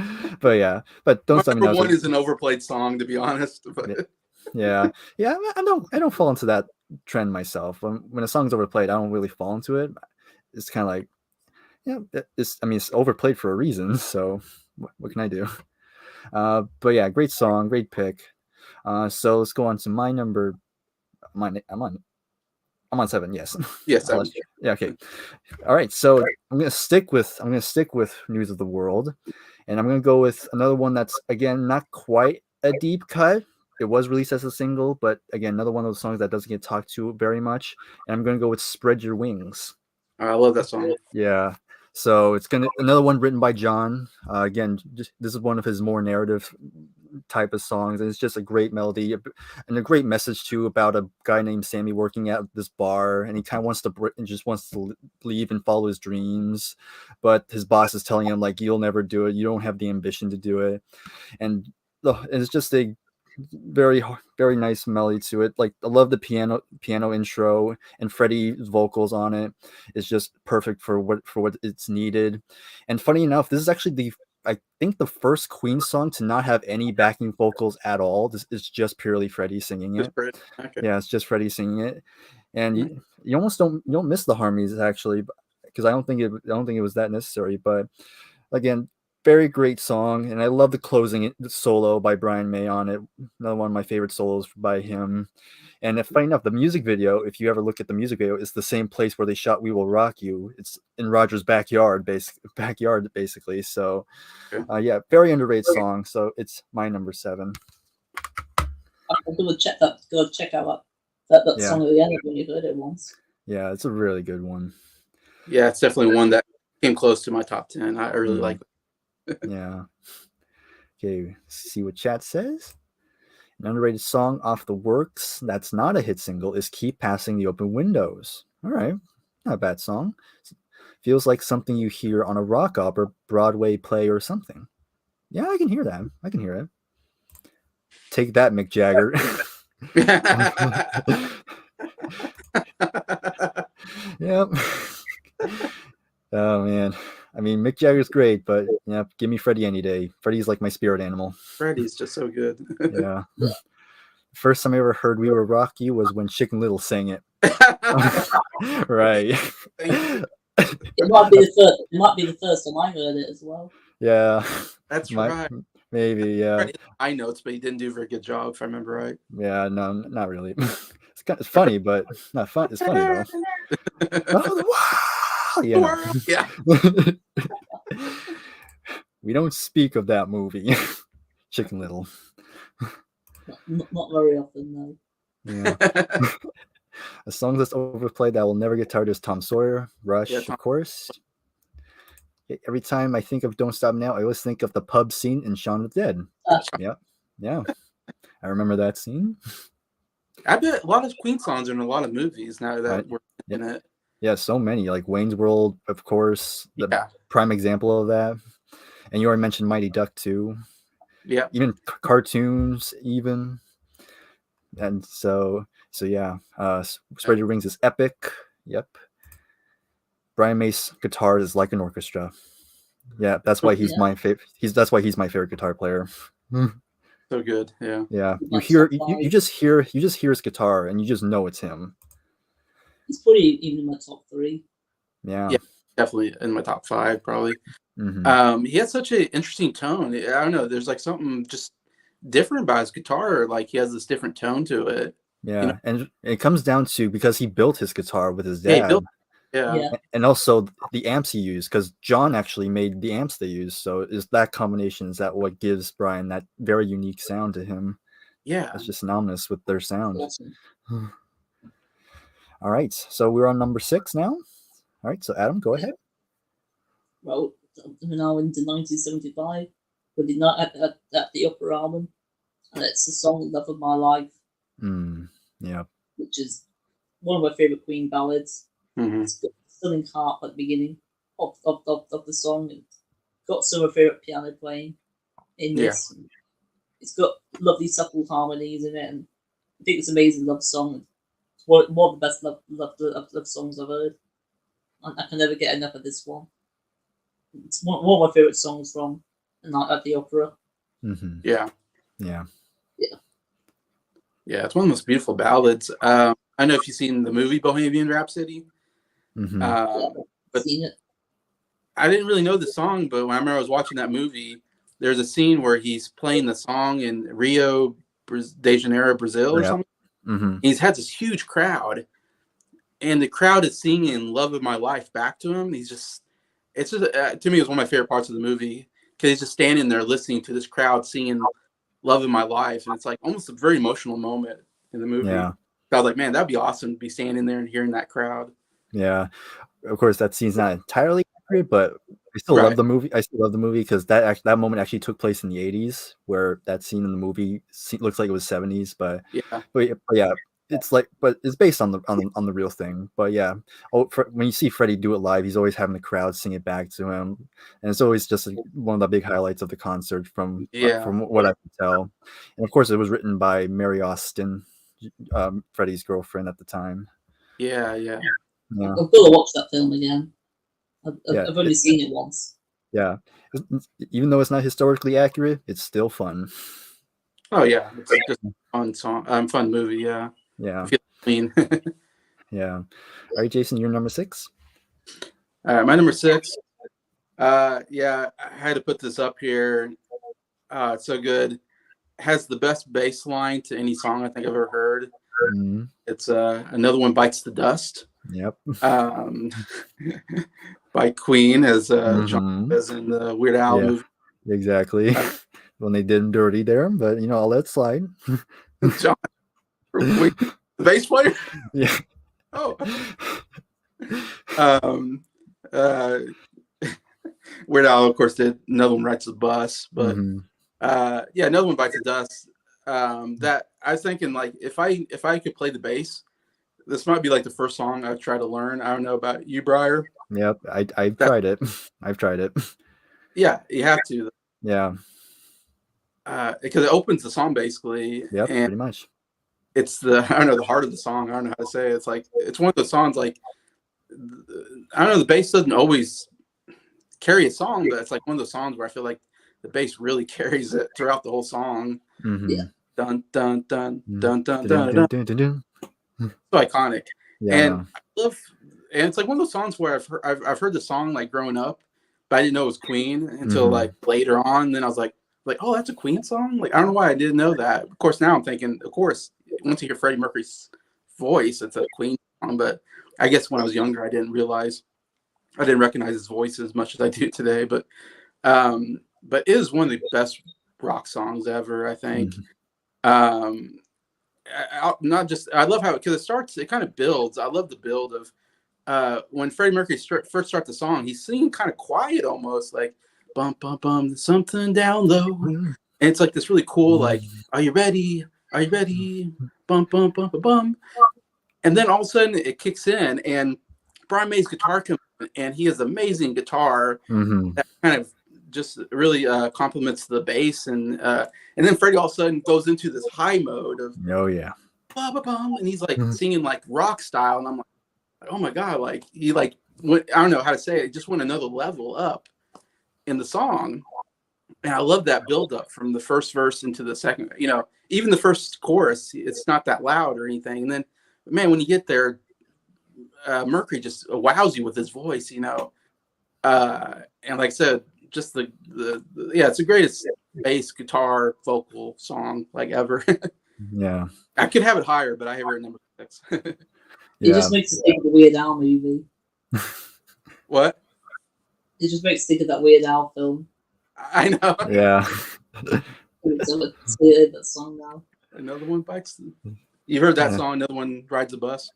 A: but yeah, but Don't Stop Me Now.
C: Number one is an overplayed song, to be honest. But
A: yeah, I don't fall into that trend myself. When a song's overplayed, I don't really fall into it. It's kind of like, yeah, it's overplayed for a reason. So what can I do? But yeah, great song, great pick. So let's go on to my number. I'm on 7. Yes.
C: Yes. 7.
A: Yeah. Okay. All right. So I'm gonna stick with News of the World, and I'm gonna go with another one that's, again, not quite a deep cut. It was released as a single, but again, another one of those songs that doesn't get talked to very much. And I'm gonna go with "Spread Your Wings."
C: I love that song.
A: Yeah. So it's another one written by John. Again, this is one of his more narrative type of songs, and it's just a great melody and a great message too, about a guy named Sammy working at this bar, and he kind of wants to leave and follow his dreams, but his boss is telling him, like, you'll never do it. You don't have the ambition to do it, and it's just a very, very nice melody to it. Like, I love the piano intro, and Freddie's vocals on it is just perfect for what it's needed. And funny enough, this is actually I think the first Queen song to not have any backing vocals at all. This is just purely Freddie singing it.
C: Okay.
A: Yeah, it's just Freddie singing it, and you almost don't miss the harmonies, actually, because I don't think it was that necessary. But again, very great song, and I love the closing solo by Brian May on it. Another one of my favorite solos by him. And funny enough, the music video, if you ever look at the music video, is the same place where they shot "We Will Rock You." It's in Roger's backyard, basically. So, yeah, very underrated song. So it's my number 7.
B: I'm gonna check out that song again when you heard it once.
A: Yeah, it's a really good one.
C: Yeah, it's definitely one that came close to my top 10. I really like it.
A: Yeah. Okay, see what chat says. An underrated song off the works that's not a hit single is "Keep Passing the Open Windows." All right, not a bad song. Feels like something you hear on a rock opera, Broadway play, or something. Yeah, I can hear that. I can hear it. Take that, Mick Jagger. Yep. Oh man, I mean, Mick Jagger's great, but yeah, give me Freddie any day. Freddie's like my spirit animal.
C: Freddie's just so good.
A: Yeah. First time I ever heard "We Will Rock You" was when Chicken Little sang it. Right.
B: It might be the first time I heard it as well.
A: Yeah.
C: That's right.
A: Maybe, yeah.
C: Freddie had high notes, but he didn't do a very good job, if I remember right.
A: Yeah, no, not really. It's funny, but not fun. It's funny though. Oh, yeah. We don't speak of that movie, Chicken Little.
B: Not very often, no.
A: Yeah. A song that's overplayed that will never get tired is "Tom Sawyer." Rush, of course. every time I think of Don't Stop Now, I always think of the pub scene in Shaun of the Dead. Yeah, I remember that scene.
C: I bet a lot of Queen songs are in a lot of movies now that
A: Right.
C: we're in it.
A: Yeah, so many, like Wayne's World, of course, the
C: Yeah.
A: prime example of that. And you already mentioned Mighty Duck too.
C: Yeah.
A: Even cartoons, even. And so yeah, Spread Your Wings is epic. Yep. Brian May's guitar is like an orchestra. Yeah, that's why he's my favorite. That's why he's my favorite guitar player.
C: So good. Yeah.
A: Yeah, you
B: Like
A: hear
B: top five.
A: you just hear his guitar and you just know it's him.
B: He's probably even in my top 3.
A: Yeah.
C: Yeah, definitely in my top 5 probably.
A: Mm-hmm.
C: He has such an interesting tone. I don't know. There's like something just different about his guitar. Like he has this different tone to it.
A: Yeah,
C: You know?
A: and it comes down to because he built his guitar with his
C: Yeah, he
A: dad,
C: built. Yeah.
B: Yeah.
A: and also the amps he used, because John actually made the amps they use. So is that combination, is that what gives Brian that very unique sound to him?
C: Yeah.
A: That's just synonymous with their sound.
B: Awesome.
A: All right, so we're on number 6 now. All right, so Adam, go ahead.
B: Well, we're now into 1975 with the Night at the Opera album, and it's the song "Love of My Life,"
A: Yeah.
B: which is one of my favorite Queen ballads.
C: Mm-hmm.
B: It's got a stunning harp at the beginning of the song, and got some of my favorite piano playing in this.
C: Yeah.
B: It's got lovely subtle harmonies in it, and I think it's an amazing love song. It's one of the best love songs I've heard. I can never get enough of this one. It's one of my favorite songs from A Night at the Opera.
A: Mm-hmm.
C: Yeah.
A: Yeah.
C: Yeah. It's one of the most beautiful ballads. I don't know if you've seen the movie Bohemian Rhapsody.
A: Mm-hmm.
C: But
B: Seen it.
C: I didn't really know the song, but when I remember I was watching that movie, there's a scene where he's playing the song in Rio de Janeiro, Brazil, or
A: Yeah.
C: something.
A: Mm-hmm.
C: He's had this huge crowd, and the crowd is singing "Love of My Life" back to him. It's just to me, it was one of my favorite parts of the movie because he's just standing there listening to this crowd singing "Love of My Life," and it's like almost a very emotional moment in the movie.
A: Yeah.
C: I was like, man, that'd be awesome to be standing there and hearing that crowd.
A: Yeah. Of course, that scene's not entirely accurate, but I still love the movie. I still love the movie because that moment actually took place in the 80s, where that scene in the movie looks like it was 70s. But yeah, it's like, but it's based on the real thing. But yeah, when you see Freddie do it live, he's always having the crowd sing it back to him, and it's always just one of the big highlights of the concert from what I can tell. And of course, it was written by Mary Austin, Freddie's girlfriend at the time.
C: Yeah.
B: I've got to watch that film again. I've only seen it once.
A: Yeah, even though it's not historically accurate, it's still fun.
C: Oh yeah, it's just a fun song, fun movie. Yeah.
A: Yeah.
C: I feel clean.
A: Yeah. All right, Jason, you're number 6.
C: My number 6. Yeah, I had to put this up here. It's so good. Has the best bass line to any song I think I've ever heard.
A: Mm-hmm.
C: It's Another One Bites the Dust.
A: Yep.
C: By Queen, as John says in the Weird Al movie.
A: Exactly. When they did him dirty there, but I'll let it slide.
C: John, the bass player.
A: Yeah.
C: Oh. Weird Al, of course, did Another One Rides the Bus, but Another One Bites the Dust. That I was thinking, like, if I could play the bass, this might be like the first song I've tried to learn. I don't know about you, Bryer.
A: Yep, I've tried it. I've tried it.
C: Yeah, you have to.
A: Yeah.
C: Because it opens the song basically.
A: Yep,
C: and
A: pretty much.
C: It's the heart of the song. I don't know how to say it. It's like it's one of those songs like I don't know. The bass doesn't always carry a song, but it's like one of those songs where I feel like the bass really carries it throughout the whole song.
A: Mm-hmm.
B: Yeah.
C: Dun dun dun dun dun dun dun. dun. So iconic.
A: Yeah,
C: and I love, and it's like one of those songs where I've heard the song like growing up, but I didn't know it was Queen until like later on. Then I was like, oh, that's a Queen song. Like I don't know why I didn't know that. Of course, now I'm thinking, of course, once you hear Freddie Mercury's voice, it's a Queen song. But I guess when I was younger, I didn't recognize his voice as much as I do today. But it is one of the best rock songs ever, I think. I love how, because it kind of builds. I love the build of when Freddie Mercury first starts the song, he's singing kind of quiet, almost like bum bum bum, something down low, and it's like this really cool, like, are you ready? Are you ready? Bum bum bum bum bum, and then all of a sudden it kicks in, and Brian May's guitar comes in, and he has amazing guitar that kind of just really complements the bass, and then Freddie all of a sudden goes into this high mode of
A: Oh yeah.
C: bum bum bum, and he's like singing like rock style, and I'm like, oh my god, like he like went, I don't know how to say it, just went another level up in the song. And I love that build up from the first verse into the second, even the first chorus, it's not that loud or anything. And then, man, when you get there, Mercury just wows you with his voice, and like I said, just the it's the greatest bass guitar vocal song like ever.
A: Yeah.
C: I could have it higher, but I have it at number 6.
B: It just makes us think of the Weird Al movie.
C: What?
B: It just makes us think of that Weird Al film.
C: I know.
A: Yeah.
B: That song now.
C: Another one bites. You've heard that song, another one rides the bus?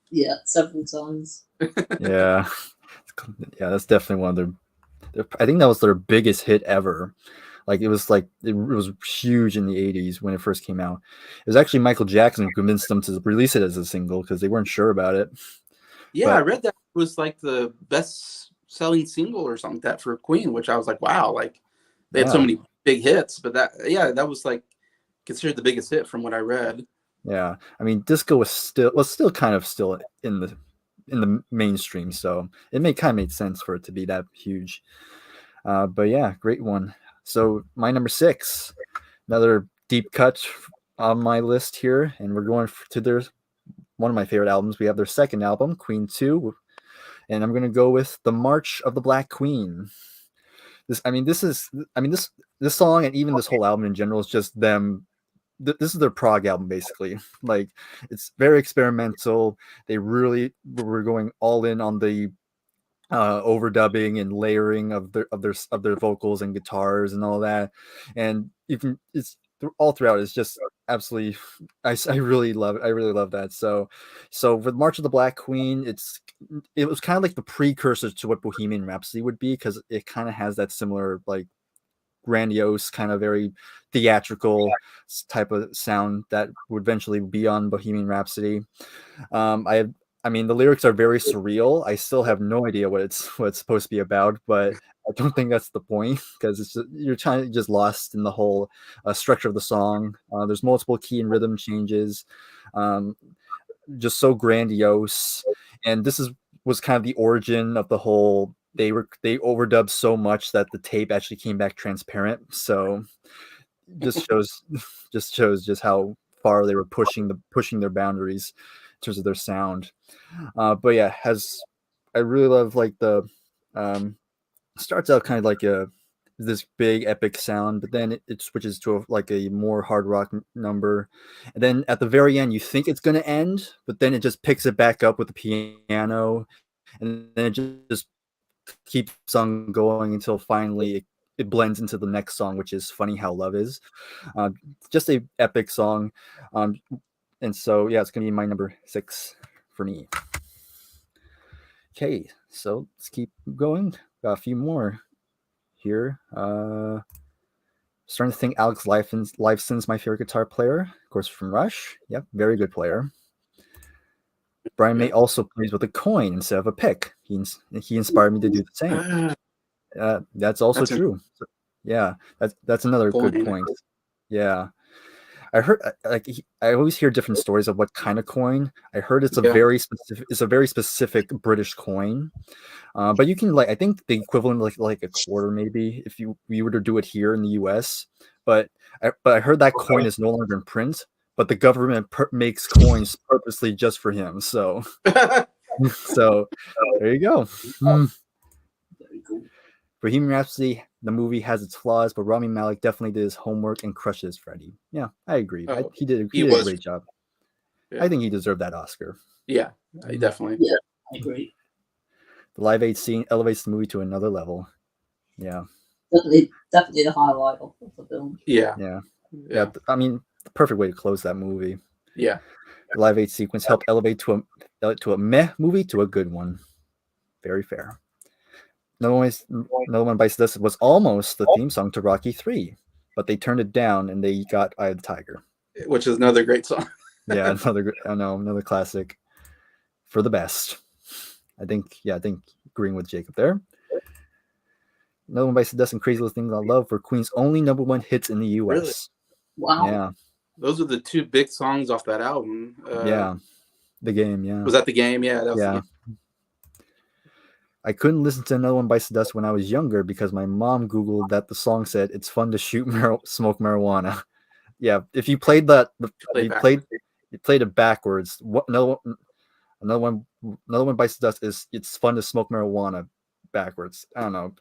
B: Yeah, several times.
A: Yeah. Yeah, that's definitely one of their, I think that was their biggest hit ever. Like it was huge in the 80s when it first came out. It was actually Michael Jackson who convinced them to release it as a single because they weren't sure about it.
C: Yeah, I read that it was like the best selling single or something like that for Queen, which I was like, wow, like they had so many big hits, but that was like considered the biggest hit from what I read.
A: Yeah, I mean, disco was still kind of still in the mainstream, so it kind of made sense for it to be that huge. But yeah, great one. So my number 6, another deep cut on my list here, and we're going to one of my favorite albums. We have their second album, Queen 2, and I'm going to go with The March of the Black Queen. This song and even this whole album in general is just them. This is their prog album, basically. Like, it's very experimental. They really were going all in on the overdubbing and layering of their vocals and guitars and all that, and even it's all throughout. It's just absolutely. I really love it. I really love that. So with March of the Black Queen, it was kind of like the precursor to what Bohemian Rhapsody would be, because it kind of has that similar, like, grandiose, kind of very theatrical type of sound that would eventually be on Bohemian Rhapsody. I mean, the lyrics are very surreal. I still have no idea what it's supposed to be about, but I don't think that's the point, because you're just lost in the whole structure of the song. There's multiple key and rhythm changes, just so grandiose. And this was kind of the origin of the whole. They overdubbed so much that the tape actually came back transparent. So just shows just how far they were pushing their boundaries in terms of their sound. But yeah, I really love, like, the starts out kind of like this big epic sound, but then it switches to a more hard rock number, and then at the very end you think it's going to end, but then it just picks it back up with the piano, and then it just keeps on going until finally it blends into the next song, which is Funny How Love Is. Just a epic song. And so yeah, it's gonna be my number 6 for me. Okay, so let's keep going. Got a few more here. Starting to think Alex Lifeson's my favorite guitar player, of course, from Rush. Yep, very good player. Brian May also plays with a coin instead of a pick. He inspired me to do the same. That's also true. Yeah, that's another good point. Yeah, I heard, I always hear different stories of what kind of coin. I heard it's a very specific British coin. But you can, I think the equivalent, like a quarter maybe, if we were to do it here in the U.S. But I heard that coin is no longer in print, but the government makes coins purposely just for him. So so there you go.
B: Very cool.
A: Bohemian Rhapsody, the movie, has its flaws, but Rami Malek definitely did his homework and crushes Freddie. Yeah, I agree. He did a great job. Yeah. I think he deserved that Oscar.
C: Yeah, definitely.
B: Yeah, I agree.
A: The Live Aid scene elevates the movie to another level. Yeah.
B: Definitely the highlight of the film.
A: Yeah. I mean, the perfect way to close that movie.
C: Yeah.
A: The Live Aid sequence helped elevate to a meh movie to a good one. Very fair. Another One Bites the Dust was almost the theme song to Rocky 3, but they turned it down and they got Eye of the Tiger.
C: Which is another great song.
A: Yeah, another classic for the best. I think agreeing with Jacob there. Another One Bites the Dust and Crazy Little Things I Love were Queen's only #1 hits in the US.
C: Really?
B: Wow.
A: Yeah.
C: Those are the two big songs off that album.
A: Yeah. The Game, yeah.
C: Was that the game? Yeah, that was
A: yeah.
C: the game.
A: I couldn't listen to Another One Bites the Dust when I was younger because my mom Googled that the song said it's fun to smoke marijuana. Yeah, if you played that, you played it backwards. Another One Bites the Dust is it's fun to smoke marijuana backwards. I don't know.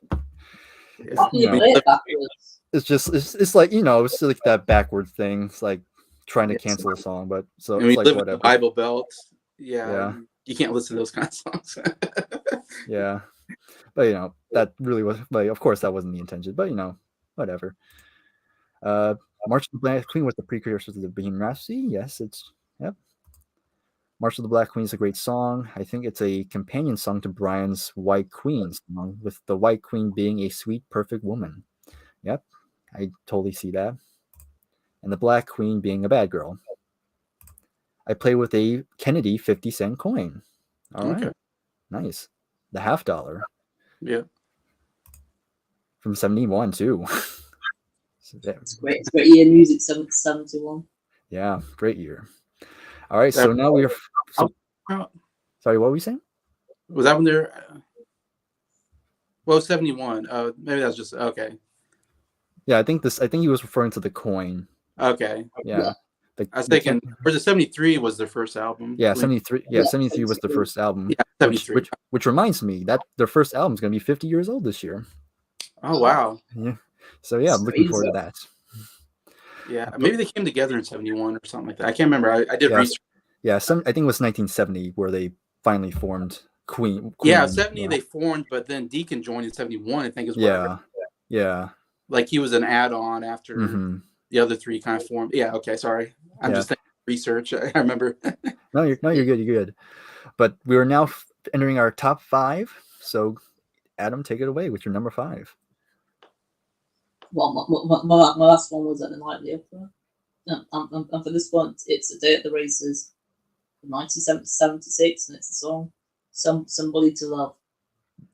A: It's just it's like it's like that backward thing. It's like trying to cancel a song, but so
C: and
A: it's
C: we
A: like
C: live
A: whatever.
C: In the Bible Belt. Yeah. You can't listen to those kind of songs.
A: Yeah, but that really was. Like, of course, that wasn't the intention. But whatever. March of the Black Queen was the precursor to the Bohemian Rhapsody. Yes, March of the Black Queen is a great song. I think it's a companion song to Brian's White Queen song, with the White Queen being a sweet, perfect woman. Yep, I totally see that. And the Black Queen being a bad girl. I play with a Kennedy 50-cent coin. All right. Nice. The $50.
C: Yeah.
A: From 71 too.
B: It's great. It's great year music, 71.
A: Yeah, great year. All right, so now we're. Sorry, what were we saying?
C: Was that when they're? Well, 71. Maybe that's just okay.
A: Yeah, I think he was referring to the coin.
C: Okay.
A: Yeah.
C: I was thinking, or the 73 was their first album.
A: Yeah, 73. Yeah, 73 was the first album.
C: Yeah, 73.
A: Which reminds me that their first album is going to be 50 years old this year.
C: Oh wow.
A: Yeah. So yeah, I'm looking forward to that.
C: Yeah, maybe they came together in 71 or something like that. I can't remember. I did research.
A: Yeah, I think it was 1970 where they finally formed Queen.
C: Yeah, 70 they formed, but then Deacon joined in 71. I think is what.
A: Yeah.
C: Like he was an add-on after the other three kind of formed. Yeah. Okay. Sorry, I'm just thinking research. I remember.
A: No, you're good. You're good. But we are now entering our top 5. So, Adam, take it away with your number 5.
B: Well, my last one was at the Night of the Opera. And for this one, it's A Day at the Races, 1976, and it's the song "Somebody to Love."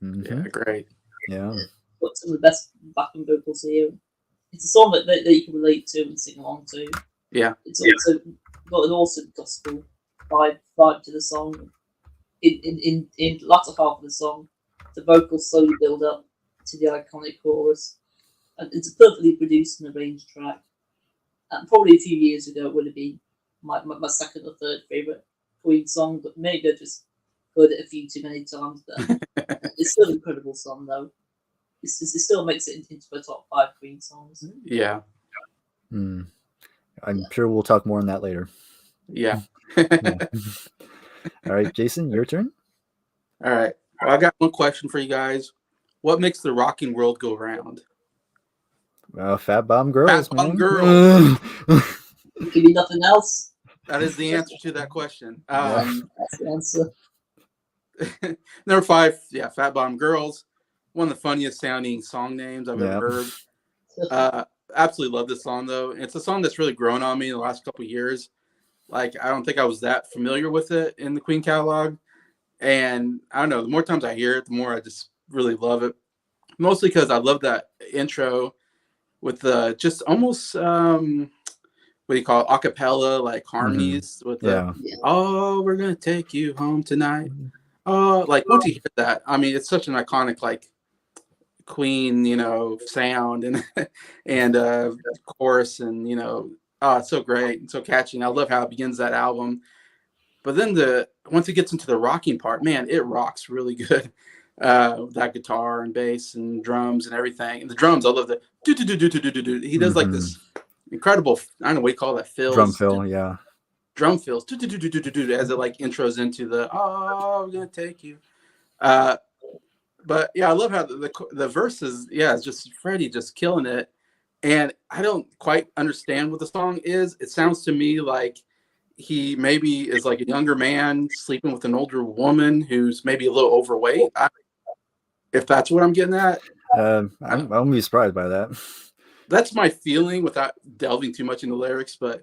A: Mm-hmm.
C: Yeah, great.
A: Yeah,
B: got some of the best backing vocals here. It's a song that you can relate to and sing along to.
C: Yeah,
B: it's also got an awesome gospel vibe to the song. In the latter half of the song, the vocals slowly build up to the iconic chorus. And it's a perfectly produced and arranged track. And probably a few years ago, it would have been my second or third favourite Queen song, but maybe I just heard it a few too many times. But it's still an incredible song, though. It still makes it into the top 5 Queen songs.
C: Yeah.
A: I'm sure we'll talk more on that later.
C: Yeah.
A: All right, Jason, your turn.
C: All right. Well, I got one question for you guys. What makes the rocking world go round?
A: Fat Bomb Girls.
C: Fat Bomb Girls.
B: Give you nothing else.
C: That is the answer to that question.
B: That's the answer.
C: Number 5, Fat Bomb Girls. One of the funniest sounding song names I've ever heard. Absolutely love this song, though. It's a song that's really grown on me in the last couple of years. Like, I don't think I was that familiar with it in the Queen catalog. And I don't know, the more times I hear it, the more I just really love it. Mostly because I love that intro with the just almost, what do you call it, a cappella, like harmonies with the, oh, we're going to take you home tonight. Oh, like once you hear that, I mean, it's such an iconic, like, Queen, sound and chorus and, it's so great and so catchy. And I love how it begins that album. But then once it gets into the rocking part, man, it rocks really good. That guitar and bass and drums and everything. And the drums, I love the do. He does like this incredible, I don't know what you call that, fills.
A: Drum fill, yeah.
C: Drum fills as it like intros into the we're gonna take you. But yeah, I love how the verses, it's just Freddie just killing it. And I don't quite understand what the song is. It sounds to me like he maybe is like a younger man sleeping with an older woman who's maybe a little overweight. If that's what I'm getting at.
A: I'm be surprised by that.
C: That's my feeling without delving too much into lyrics, but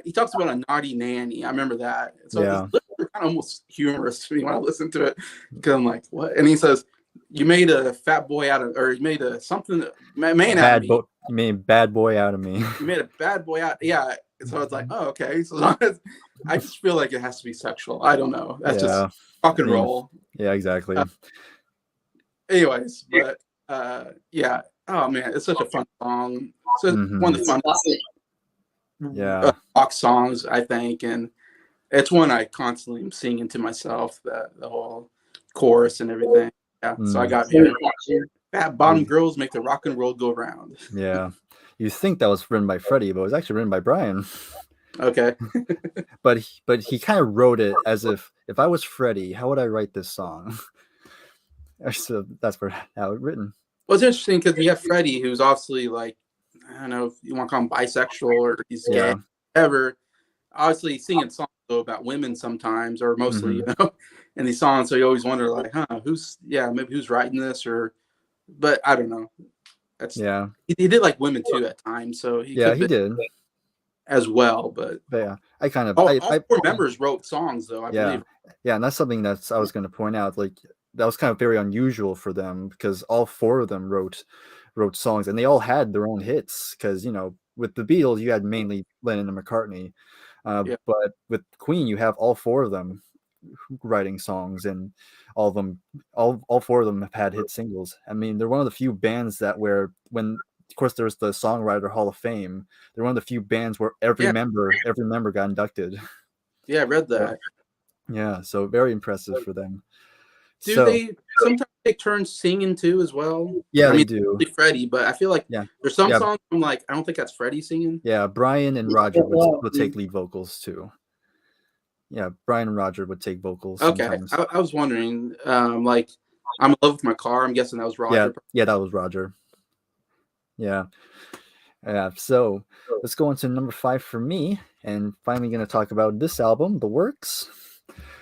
C: he talks about a naughty nanny. I remember that. So
A: Yeah.
C: it's kind of almost humorous to me when I listen to it, because I'm like, what? And he says, you made a fat boy out of, or you made a something, man out of me.
A: You made bad boy out of me.
C: You made a bad boy out. Yeah. So it's like, oh, okay. So as long as, I just feel like it has to be sexual. I don't know. That's just rock and roll.
A: Yeah, exactly.
C: Anyways, but yeah. Oh man, it's such a fun song. So one of the fun rock songs, I think, and it's one I constantly am singing to myself. The whole chorus and everything. Yeah. So I got here. Fat bottom girls make the rock and roll go round.
A: Yeah. You think that was written by Freddie, but it was actually written by Bryan.
C: Okay.
A: but he kind of wrote it as if I was Freddie, how would I write this song? So that's how it's written.
C: Well, it's interesting because you have Freddie, who's obviously like, I don't know if you want to call him bisexual or he's gay, whatever. Obviously, singing songs though about women sometimes, or mostly, you know, in these songs. So you always wonder, like, maybe who's writing this, but I don't know. That's he did like women too at times, so he
A: did
C: as well. But
A: yeah, I kind of
C: all four members wrote songs though. I believe.
A: Yeah, and that's something I was going to point out. Like that was kind of very unusual for them because all four of them wrote songs, and they all had their own hits. Because with the Beatles, you had mainly Lennon and McCartney, but with Queen, you have all four of them writing songs, and all four of them have had hit singles. I mean, they're one of the few bands that of course there's the Songwriter Hall of Fame. They're one of the few bands where every member got inducted.
C: Yeah, I read that.
A: Yeah, so very impressive for them.
C: Do they sometimes take turns singing too as well?
A: Yeah, they do.
C: Freddie, but I feel like there's some songs I'm like, I don't think that's Freddie singing.
A: Yeah, Bryan and Roger would take lead vocals too. Yeah, Bryan and Roger would take vocals.
C: Okay,
A: sometimes.
C: I was wondering, like, I'm in love with my car. I'm guessing that was Roger.
A: Yeah, that was Roger. Yeah. So let's go into number 5 for me, and finally going to talk about this album, The Works.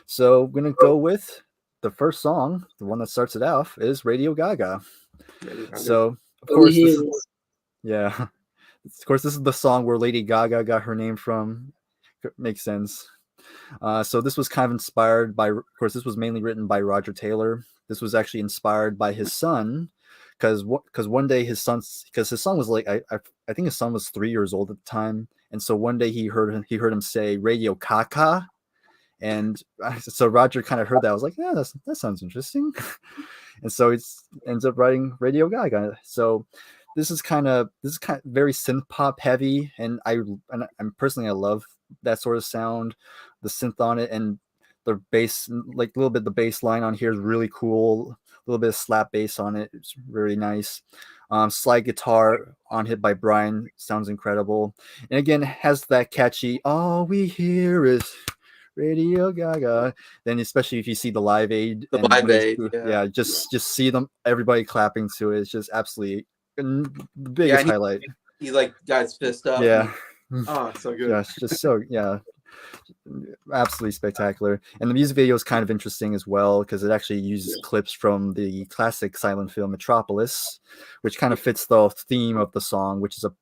A: So I'm going to go with the first song, the one that starts it off, is Radio Gaga. So of course, of course, this is the song where Lady Gaga got her name from. Makes sense. So this was kind of inspired by, of course, this was mainly written by Roger Taylor. This was actually inspired by his son, because one day his son was like, I think his son was 3 years old at the time, and so one day he heard him say Radio Caca, and so Roger kind of heard that. I was like, yeah, that sounds interesting, and so it ends up writing Radio Gaga. So this is kind of very synth pop heavy, and I'm personally, I love that sort of sound, the synth on it, and the bass, like a little bit, the bass line on here is really cool. A little bit of slap bass on it. It's really nice. Slide guitar on hit by Bryan sounds incredible. And again, has that catchy, all we hear is Radio Gaga. Then especially if you see the Live Aid. Just see them, everybody clapping to it. It's just absolutely the biggest highlight.
C: He like got his fist up.
A: Yeah.
C: Oh, so good.
A: Yeah, just so absolutely spectacular. And the music video is kind of interesting as well, because it actually uses clips from the classic silent film Metropolis, which kind of fits the theme of the song, which is a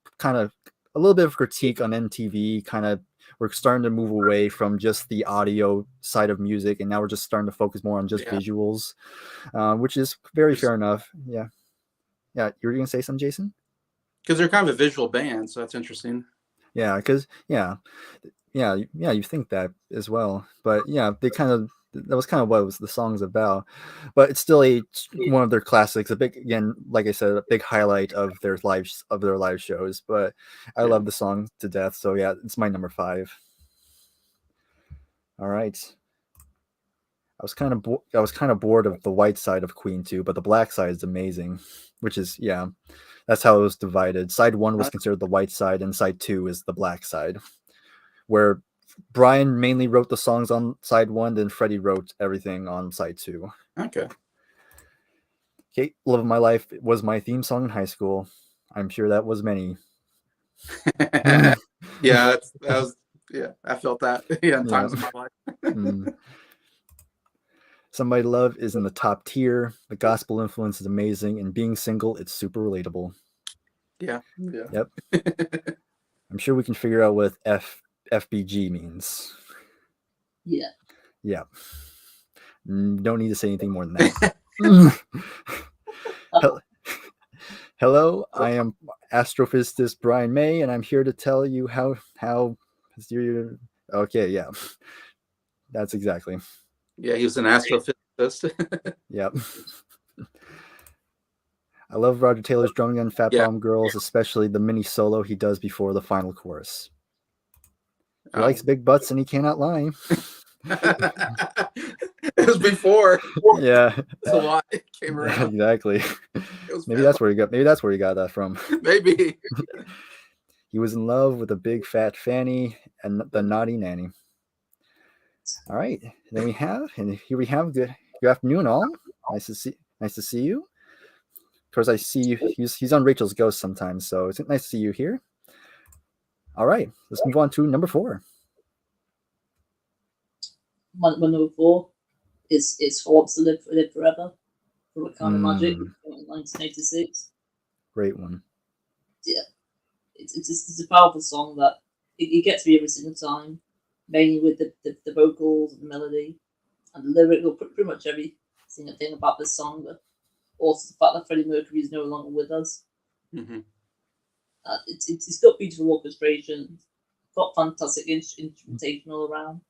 A: little bit of critique on MTV. Kind of, we're starting to move away from just the audio side of music, and now we're just starting to focus more on just visuals, which is very fair enough. Yeah, you were gonna say something, Jason?
C: Because they're kind of a visual band, so that's interesting.
A: Yeah, because you think that as well, but that was kind of what the song's about. But it's still one of their classics. Again, like I said, a big highlight of their live shows. But I love the song to death. So yeah, it's my number 5. All right. I was kind of bored of the white side of Queen too, but the black side is amazing. Which is that's how it was divided. Side 1 was considered the white side, and side 2 is the black side, where Bryan mainly wrote the songs on side 1, then Freddie wrote everything on side 2.
C: Okay,
A: Love of My Life was my theme song in high school. I'm sure that was many.
C: Yeah, that was Yeah, I felt that. Yeah, in
A: Yeah.
C: times of my life.
A: Mm. Somebody to Love is in the top tier. The gospel influence is amazing, and being single, it's super relatable.
C: Yeah, yeah.
A: Yep. I'm sure we can figure out what FBG means.
B: Yeah.
A: Yeah. Don't need to say anything more than that. Hello, I am astrophysicist Brian May, and I'm here to tell you how okay, yeah. That's exactly.
C: Yeah, he was an astrophysicist.
A: Yep. I love Roger Taylor's drumming on Fat
C: Yeah.
A: Bomb Girls, especially the mini solo he does before the final chorus. He
C: Oh.
A: likes big butts and he cannot lie.
C: It was before
A: Yeah.
C: so why it came around.
A: Exactly.
C: It was
A: Maybe that's where he got that from.
C: maybe.
A: He was in love with a big fat fanny and the naughty nanny. All right. Then here we have good afternoon all. Nice to see you. Of course, I see you. He's on Rachel's Ghost sometimes, so it's nice to see you here. All right, let's move on to number 4.
B: My number 4 is Who Wants to Live Forever from A Kind of Magic in 1986.
A: Great one.
B: Yeah, it's a powerful song that it gets me every single time, mainly with the vocals and the melody and the lyric, or pretty much every single thing about this song, but also the fact that Freddie Mercury is no longer with us.
C: Mm-hmm.
B: It's got beautiful orchestration, got fantastic instrumentation all around.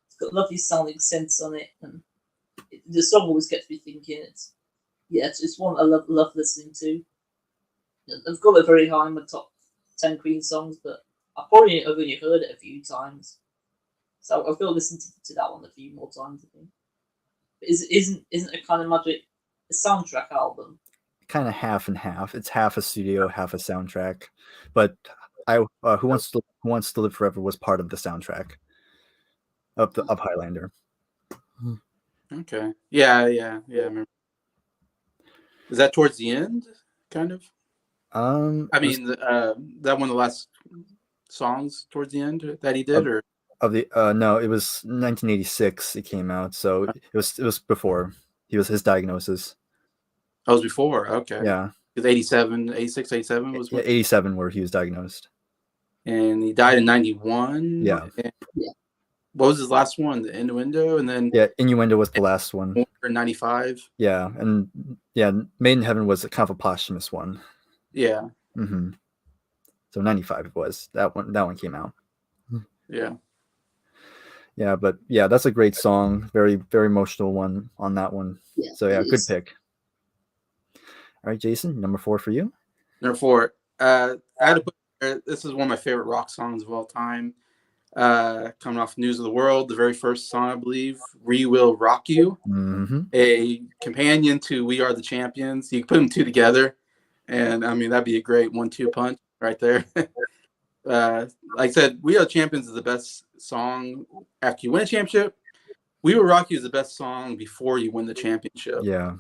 B: It's got lovely sounding synths on it, and the song always gets me thinking. It's one I love listening to. I've got it very high in my top 10 Queen songs, but I've only heard it a few times, so I've got to listen to that one a few more times. I think. But isn't A Kind of Magic a soundtrack album?
A: Kind of half and half. It's half a studio, half a soundtrack. But Who Wants to Live Forever was part of the soundtrack of Highlander.
C: Okay. Yeah. I remember. Is that towards the end, kind of? I mean, that one of the last songs towards the end that he did, or
A: of the no, it was 1986. It came out, so it was before his diagnosis.
C: Oh, it was before. Okay.
A: Yeah.
C: Because 87, 86, 87 was what?
A: 87 where he was diagnosed.
C: And he died in 91.
A: Yeah.
C: What was his last one? The Innuendo, and then
A: Innuendo was the last one.
C: In 95.
A: Yeah, and Made in Heaven was kind of a posthumous one.
C: Yeah.
A: Mm-hmm. So 95 it was. That one came out.
C: Yeah.
A: Yeah, but that's a great song. Very, very emotional one on that one.
B: Yeah,
A: so good pick. All right, Jason, number 4 for you.
C: Number 4. I had to put this is one of my favorite rock songs of all time. Coming off News of the World, the very first song, I believe, We Will Rock You.
A: Mm-hmm.
C: A companion to We Are the Champions. You can put them two together, and I mean, that'd be a great 1-2 punch right there. Like I said, We Are the Champions is the best song after you win a championship. We Will Rock You is the best song before you win the championship.
A: Yeah.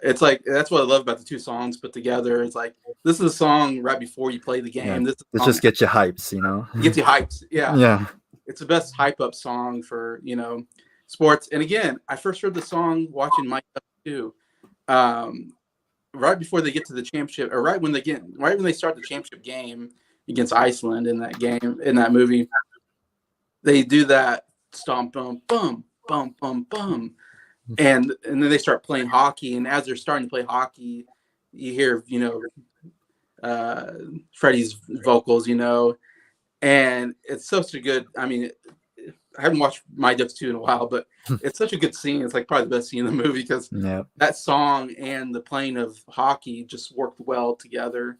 C: It's like, that's what I love about the two songs put together. It's like, this is a song right before you play the game.
A: Yeah. This just gets you hyped, you know?
C: Gets you hyped. Yeah.
A: Yeah.
C: It's the best hype up song for, sports. And again, I first heard the song watching Mike Up 2. Right before they get to the championship, or right when they start the championship game against Iceland in that movie, they do that stomp, bum, bum, bum, bum, bum. And then they start playing hockey, and as they're starting to play hockey, you hear, Freddie's vocals, and it's such a good. I mean, I haven't watched My Ducks 2 in a while, but it's such a good scene. It's like probably the best scene in the movie because that song and the playing of hockey just worked well together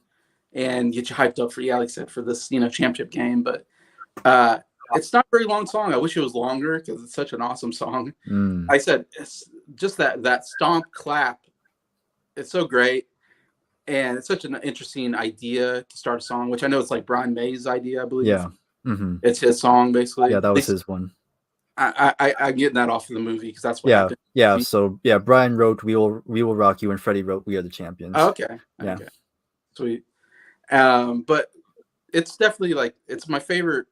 C: and get you hyped up for, like I said, for this, championship game. But it's not a very long song. I wish it was longer because it's such an awesome song. I said, it's just that stomp clap. It's so great. And it's such an interesting idea to start a song, which I know it's like Brian May's idea, I believe.
A: Yeah. Mm-hmm.
C: It's his song, basically.
A: Yeah, that was his one.
C: I'm getting that off of the movie because that's what happened.
A: Yeah. So Brian wrote We Will Rock You, and Freddie wrote We Are the Champions.
C: Oh, okay.
A: Yeah.
C: Okay. Sweet. But it's definitely it's my favorite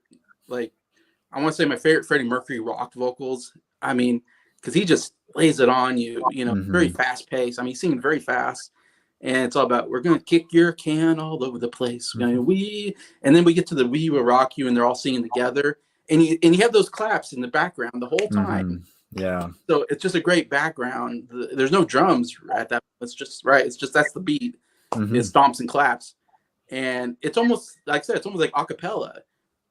C: I want to say my favorite Freddie Mercury rock vocals. I mean, because he just lays it on you, very fast paced. I mean, he's singing very fast. And it's all about, we're going to kick your can all over the place. And then we get to the We Will Rock You, and they're all singing together. And you have those claps in the background the whole time.
A: Yeah.
C: So it's just a great background. There's no drums at that. It's just right. It's just, that's the beat. It stomps and claps. And it's almost, like I said, it's almost like a cappella.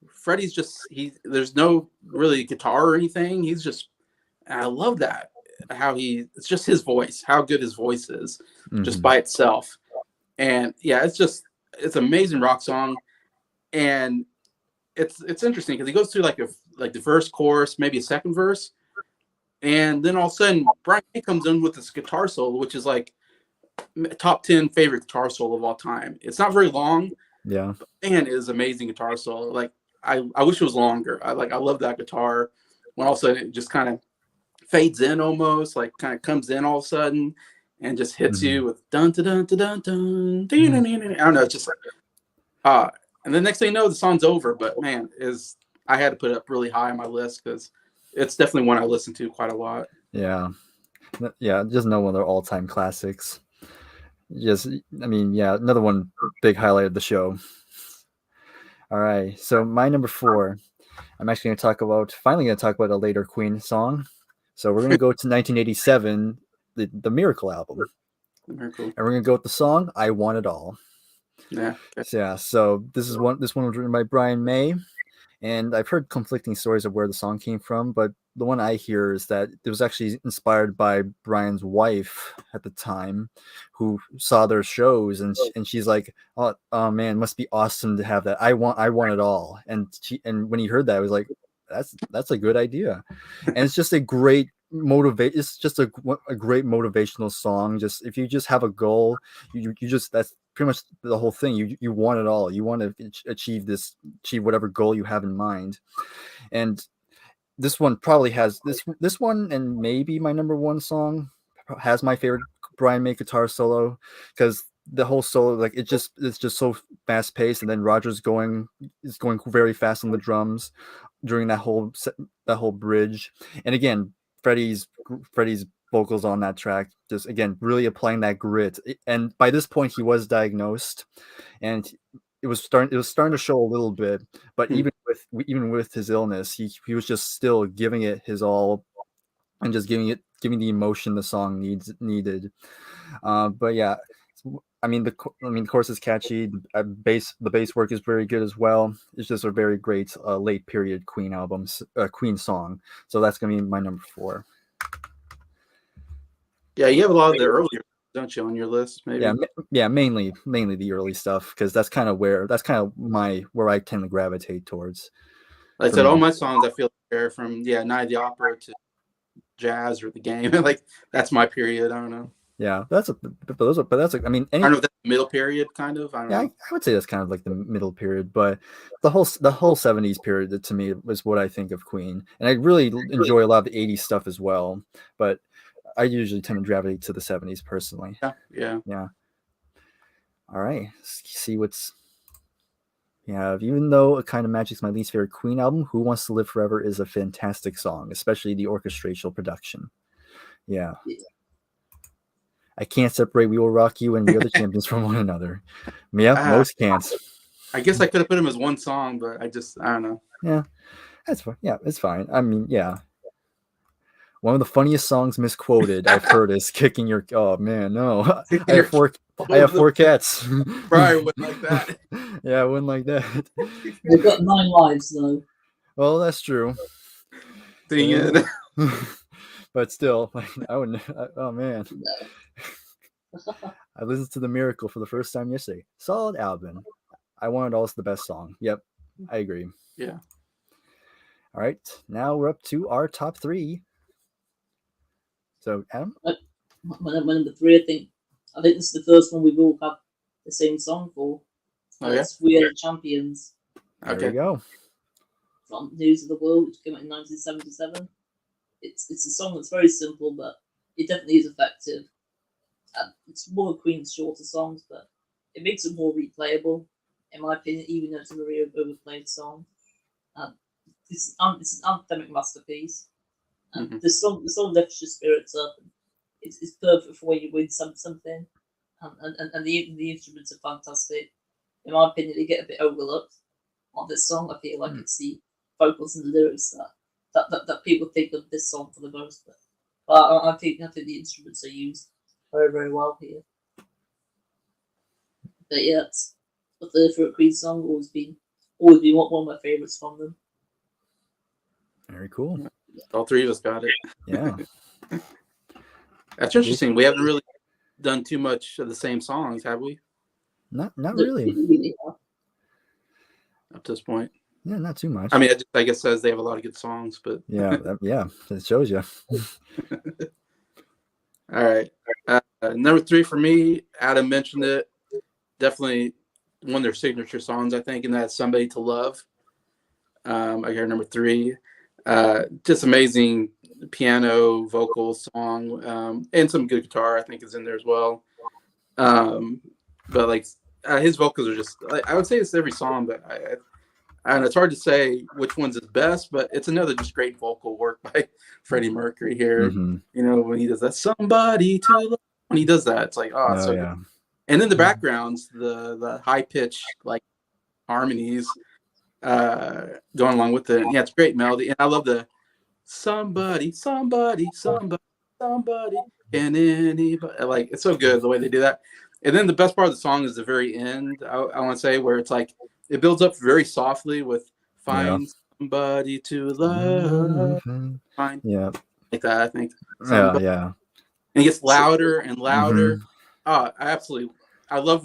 C: Freddie's just, there's no really guitar or anything. He's just, I love that. It's just his voice, how good his voice is just by itself. And yeah, it's an amazing rock song. And it's interesting because he goes through like the first chorus, maybe a second verse. And then all of a sudden, Bryan May comes in with this guitar solo, which is like top 10 favorite guitar solo of all time. It's not very long.
A: Yeah.
C: And it is amazing guitar solo. Like I wish it was longer. I love that guitar. When all of a sudden it just kind of fades in almost, like kind of comes in all of a sudden and just hits you with dun dun dun dun dun dun. I don't know, it's just like and the next thing you know, the song's over. But man, I had to put it up really high on my list because it's definitely one I listen to quite a lot.
A: Yeah. Just no one of their all-time classics. Another one big highlight of the show. All right, so my number 4, I'm actually finally going to talk about a later Queen song. So we're going to go to 1987, the Miracle album.
C: Miracle.
A: And we're going to go with the song I Want It All.
C: Yeah.
A: Yeah, so this one was written by Bryan May. And I've heard conflicting stories of where the song came from, but the one I hear is that it was actually inspired by Brian's wife at the time, who saw their shows, and she's like, "Oh man, it must be awesome to have that. I want it all." And when he heard that, I was like, "That's a good idea," and it's just a great It's just a great motivational song. Just if you just have a goal, you just that's pretty much the whole thing. You want it all. You want to achieve whatever goal you have in mind. And this one probably has this one, and maybe my number 1 song has my favorite Bryan May guitar solo, because the whole solo, like it's just so fast paced, and then Roger's going very fast on the drums during that whole bridge. And again, Freddie's vocals on that track, just again really applying that grit. And by this point he was diagnosed, and it was starting to show a little bit, but even with his illness, he was just still giving it his all, and just giving the emotion the song needed. But yeah, the chorus is catchy. The bass work is very good as well. It's just a very great late period Queen Queen song. So that's gonna be my number 4.
C: Yeah, you have a lot of the earlier, don't you, on your list? Maybe.
A: Yeah, mainly the early stuff, because that's kind of where I tend to gravitate towards.
C: Like I said, all my songs I feel like are from Night of the Opera to jazz or the game. Like that's my period. I don't know.
A: Yeah, I don't know if that's the
C: middle period, kind of. I don't know.
A: I would say that's kind of like the middle period, but the whole 70s period to me was what I think of Queen, and I really enjoy a lot of the 80s stuff as well. But I usually tend to gravitate to the 70s personally.
C: Yeah.
A: All right, let's see what's. Yeah, even though It Kind of Magic's my least favorite Queen album, Who Wants to Live Forever is a fantastic song, especially the orchestral production. Yeah. I can't separate We Will Rock You and We Are the Champions from one another. Yeah, most can't.
C: I guess I could have put them as one song, but I don't know.
A: Yeah, that's fine. Yeah, it's fine. I mean, yeah. One of the funniest songs misquoted I've heard is "Kicking Your." Oh man, no! I have 4 cats.
C: Bryer wouldn't like that.
A: Yeah, I wouldn't like that.
B: They've got 9 lives though.
A: Well, that's true.
C: Dang it.
A: But still, I wouldn't. Oh man. I listened to The Miracle for the first time yesterday. Solid album. I Want It All is the best song. Yep, I agree.
C: Yeah.
A: All right, now we're up to our top 3. So, Adam?
B: My number 3, I think this is the first one we've all had the same song for. That's We Are the Champions.
A: There we go.
B: From News of the World, which came out in 1977. It's a song that's very simple, but it definitely is effective. It's one of Queen's shorter songs, but it makes it more replayable, in my opinion, even though it's a very overplayed song. this is an anthemic masterpiece. And
C: Mhm.
B: the song lifts your spirits up. It's perfect for when you win something. And the instruments are fantastic. In my opinion, they get a bit overlooked on this song. I feel like it's the vocals and the lyrics that people think of this song for the most. But I think the instruments are used very, very well here. But yeah, it's the third for a Queen song. Always been one of my favorites from them.
A: Very cool.
C: All three of us got it.
A: Yeah.
C: That's interesting. We haven't really done too much of the same songs, have we?
A: Not really.
C: Up to this point.
A: Yeah, not too much.
C: I mean, I guess says they have a lot of good songs, but
A: yeah, it shows you.
C: All right. Number 3 for me, Adam mentioned it. Definitely one of their signature songs, I think, and that's "Somebody to Love." I hear number 3. Just amazing piano, vocal song, and some good guitar, I think, is in there as well. But like his vocals are just, I would say it's every song, but and it's hard to say which one's his best, but it's another just great vocal work by Freddie Mercury here.
A: Mm-hmm.
C: You know, when he does that "Somebody to Love," when he does that, it's like, oh, it's so good. And then the backgrounds, the high pitched like harmonies going along with it. Yeah, it's a great melody, and I love the somebody, and anybody. Like, it's so good the way they do that. And then the best part of the song is the very end. I want to say, where it's like it builds up very softly with "Find somebody to love," find like that. I think. Somebody.
A: Yeah.
C: And it gets louder and louder.
A: Mm-hmm.
C: I love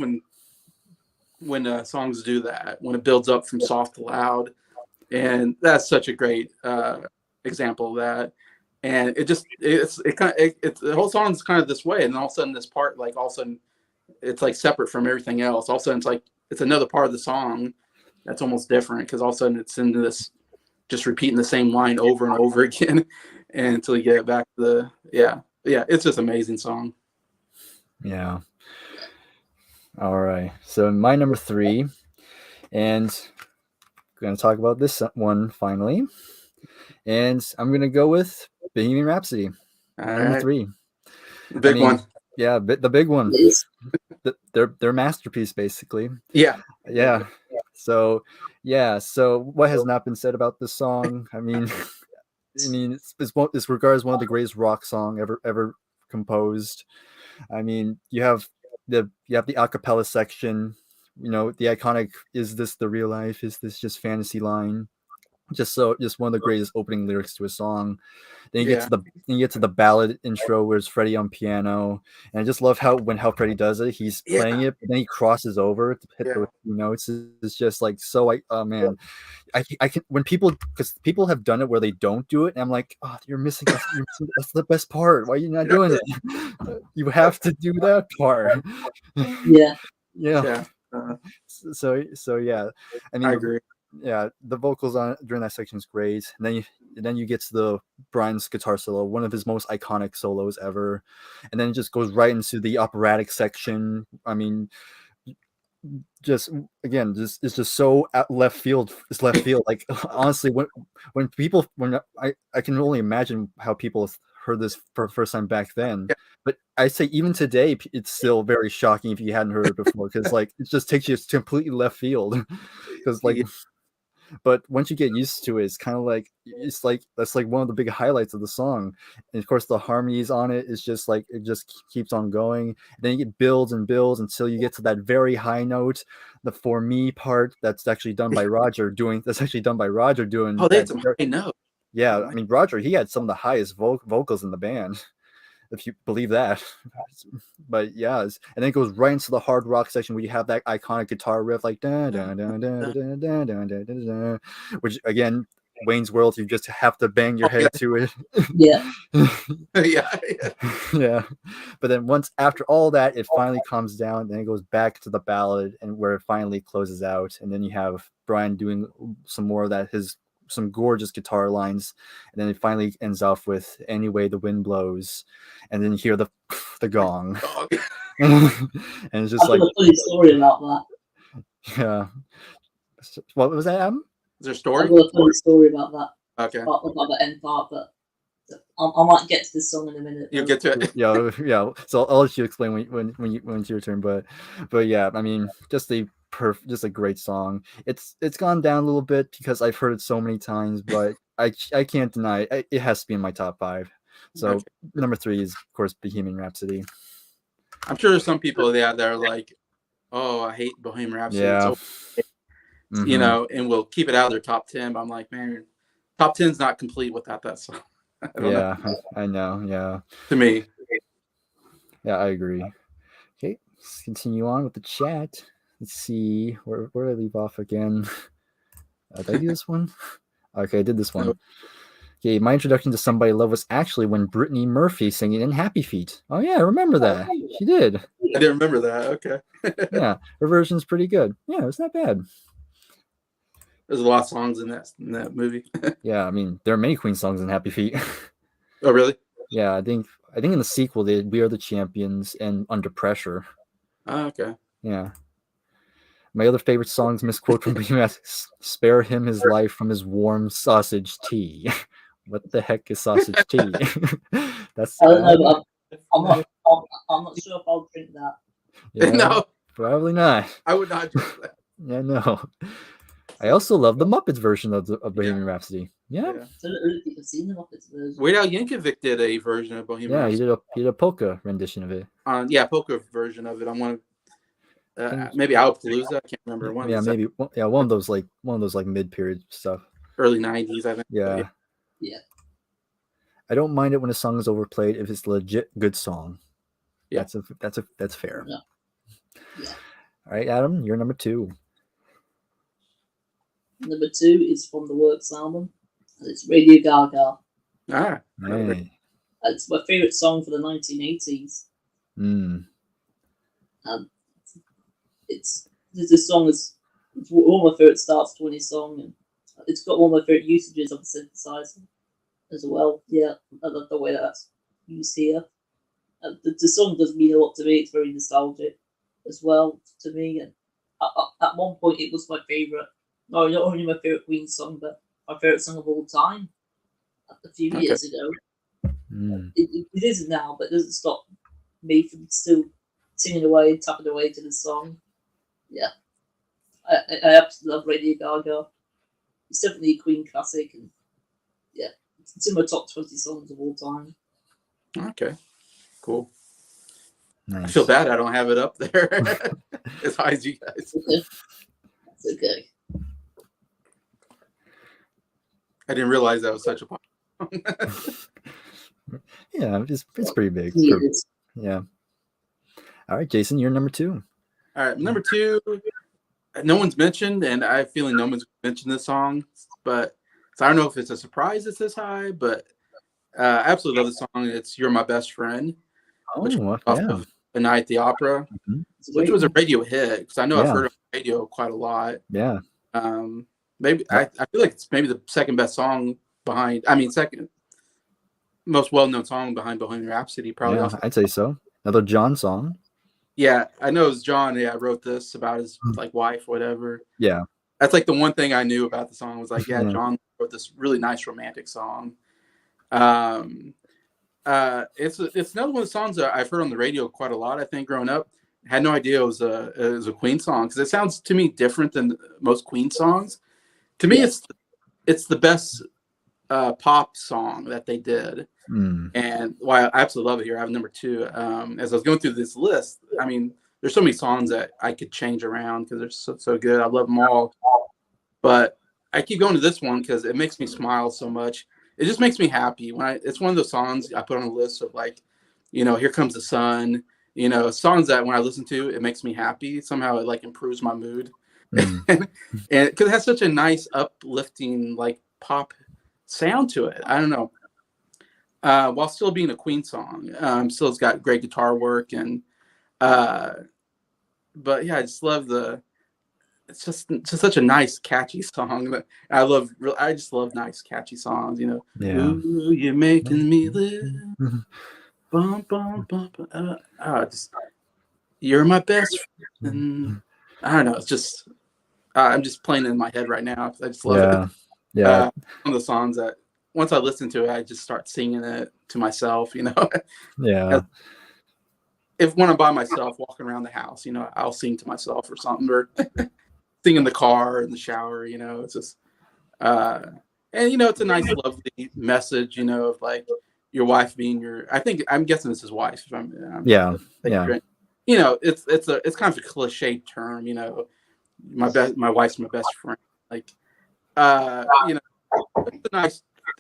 C: when songs do that, when it builds up from soft to loud, and that's such a great example of that. And the whole song is kind of this way, and then all of a sudden this part, like all of a sudden it's like separate from everything else. All of a sudden it's like it's another part of the song that's almost different, because all of a sudden it's into this just repeating the same line over and over again and until you get back to the it's just an amazing song.
A: Yeah. All right. So my number 3, and I'm going to talk about this one finally. And I'm going to go with Bohemian Rhapsody. Number 3.
C: The big one.
A: Yeah, the big one. Their masterpiece, basically.
C: Yeah.
A: So what has not been said about this song? I mean, it's regarded as one of the greatest rock song ever composed. I mean, you have the acapella section, you know, the iconic "Is this the real life? Is this just fantasy?" line. Just one of the greatest opening lyrics to a song. Then you get to the ballad intro where it's Freddie on piano, and I just love how Freddie does it. He's playing it, but then he crosses over to hit the notes. It's just like so. Oh man, I can when because people have done it where they don't do it, and I'm like, oh, you're missing. That's the best part. Why are you not doing it? You have to do that part.
B: Yeah.
A: So yeah, I mean,
C: I agree.
A: Yeah, the vocals during that section is great, and then you get to Brian's guitar solo, one of his most iconic solos ever, and then it just goes right into the operatic section. I mean, it's just so left field. It's left field. Like honestly, when I can only imagine how people heard this for the first time back then. But I say even today, it's still very shocking if you hadn't heard it before, because like it just takes you completely left field. Because like. But once you get used to it, it's kind of like that's like one of the big highlights of the song. And of course, the harmonies on it is just like it just keeps on going. And then it builds and builds until you get to that very high note, the "For Me" part that's actually done by Roger doing. Oh, that's a high note. Yeah, I mean Roger, he had some of the highest vocals in the band, if you believe that. But yeah, and then it goes right into the hard rock section where you have that iconic guitar riff, like da da da da da da da da da, which again, Wayne's World, you just have to bang your head to it. Yeah. But then once after all that, it finally calms down, then it goes back to the ballad, and where it finally closes out, and then you have Brian doing some more of that, some gorgeous guitar lines, and then it finally ends off with "Anyway the Wind Blows," and then you hear the gong. And it's just like
B: a funny story about that.
A: Yeah. What was that, Adam?
C: Is there a
B: I've
C: story?
B: got a funny story about that.
C: Okay.
B: About the end part, but I might get to this song in a minute.
C: You'll get to it.
A: Yeah. So I'll let you explain when it's your turn. But yeah, I mean, just a great song. It's gone down a little bit because I've heard it so many times, but I can't deny it. It has to be in my top 5. So
C: Okay.
A: number 3 is of course Bohemian Rhapsody.
C: I'm sure there's some people that are like, oh, I hate Bohemian Rhapsody.
A: Yeah.
C: You know, and we'll keep it out of their top 10. But I'm like, man, top 10's not complete without that song. I don't know.
A: I know. Yeah.
C: To me.
A: Yeah, I agree. Okay, let's continue on with the chat. Let's see where did I leave off again. Did I do this one? Okay, I did this one. Okay, my introduction to Somebody Love was actually when Brittany Murphy singing in Happy Feet. Oh yeah, I remember that. She did.
C: I didn't remember that. Okay.
A: Yeah, her version's pretty good. Yeah, it's not bad.
C: There's a lot of songs in that movie.
A: Yeah, I mean, there are many Queen songs in Happy Feet.
C: Oh, really?
A: Yeah, I think in the sequel they did We Are the Champions and Under Pressure.
C: Oh, okay.
A: Yeah. My other favorite songs misquote from Bohemian Spare him his life from his warm sausage tea. What the heck is sausage tea? That's
B: I don't know, but I'm not sure if I'll drink that.
A: Yeah,
C: No,
A: probably not.
C: I would not drink that.
A: Yeah, no. I also love the Muppets version of Bohemian Rhapsody. Yeah.
B: I don't really think I've seen the Muppets version.
C: Weird Al Yankovic did a version of Bohemian
A: Yeah,
C: Rhapsody.
A: he did a polka rendition of it.
C: Polka version of it. I want maybe Alpalooza. I can't remember. One
A: of those like mid-period stuff.
C: Early 90s, I think.
A: Yeah.
B: Yeah.
A: I don't mind it when a song is overplayed if it's a legit good song.
C: Yeah.
A: That's fair.
B: Yeah. Yeah.
A: All right, Adam, you're number 2.
B: Number 2 is from the Works album, and it's Radio Gaga.
A: Hey.
B: It's my favorite song for the 1980s. This song is one of my favorite starts to any song, and it's got one of my favorite usages of the synthesizer as well. Yeah, I love the way that's used here. The song does mean a lot to me. It's very nostalgic as well to me, and at one point it was my favorite. No, not only my favorite Queen song, but my favorite song of all time. A few years ago, it isn't now, but it doesn't stop me from still singing away, tapping away to the song. Yeah, I absolutely love Radio Gaga. It's definitely a Queen classic, and yeah, it's in my top 20 songs of all time.
C: Okay, cool.
A: Nice.
C: I feel bad I don't have it up there as high as you guys.
B: Okay. That's okay.
C: I didn't realize that was such a pop.
A: Yeah, it's pretty big. Yeah. All right, Jason, you're number 2.
C: All right, number 2. No one's mentioned, and I have a feeling no one's mentioned this song, but so I don't know if it's a surprise it's this high, but I absolutely love the song. It's "You're My Best Friend," which was off of "The Night at the Opera," which was a radio hit because I know I've heard it on radio quite a lot.
A: Yeah.
C: Maybe I feel like it's maybe the second best song behind. I mean, second most well-known song behind Bohemian Rhapsody. Probably.
A: Yeah, I'd say so. Another John song.
C: Yeah, I know it was John. Yeah, wrote this about his like wife, or whatever.
A: Yeah,
C: that's like the one thing I knew about the song was like, yeah, John wrote this really nice romantic song. It's another one of the songs that I've heard on the radio quite a lot. I think growing up, had no idea it was a Queen song because it sounds to me different than most Queen songs. To me, it's the best pop song that they did. And why I absolutely love it here. I have number 2. As I was going through this list, I mean, there's so many songs that I could change around because they're so good. I love them all. But I keep going to this one because it makes me smile so much. It just makes me happy. It's one of those songs I put on a list of like, Here Comes the Sun, songs that when I listen to, it makes me happy. Somehow it like improves my mood. And because it has such a nice uplifting like pop sound to it. I don't know. While still being a Queen song, still it's got great guitar work and but yeah, I just love it's just such a nice catchy song that I just love nice catchy songs, Ooh, you're making me live. Bum, bum, bum, bum. You're my best friend. I don't know, it's just I'm just playing it in my head right now. I just love it.
A: Yeah.
C: One of the songs that once I listen to it, I just start singing it to myself.
A: Yeah.
C: If when I'm by myself walking around the house, I'll sing to myself or something, or sing in the car, in the shower. It's just, and it's a nice, lovely message. Of like your wife being I'm guessing it's his wife. If I'm
A: Yeah. Yeah.
C: It's kind of a cliche term. My wife's my best friend. Like,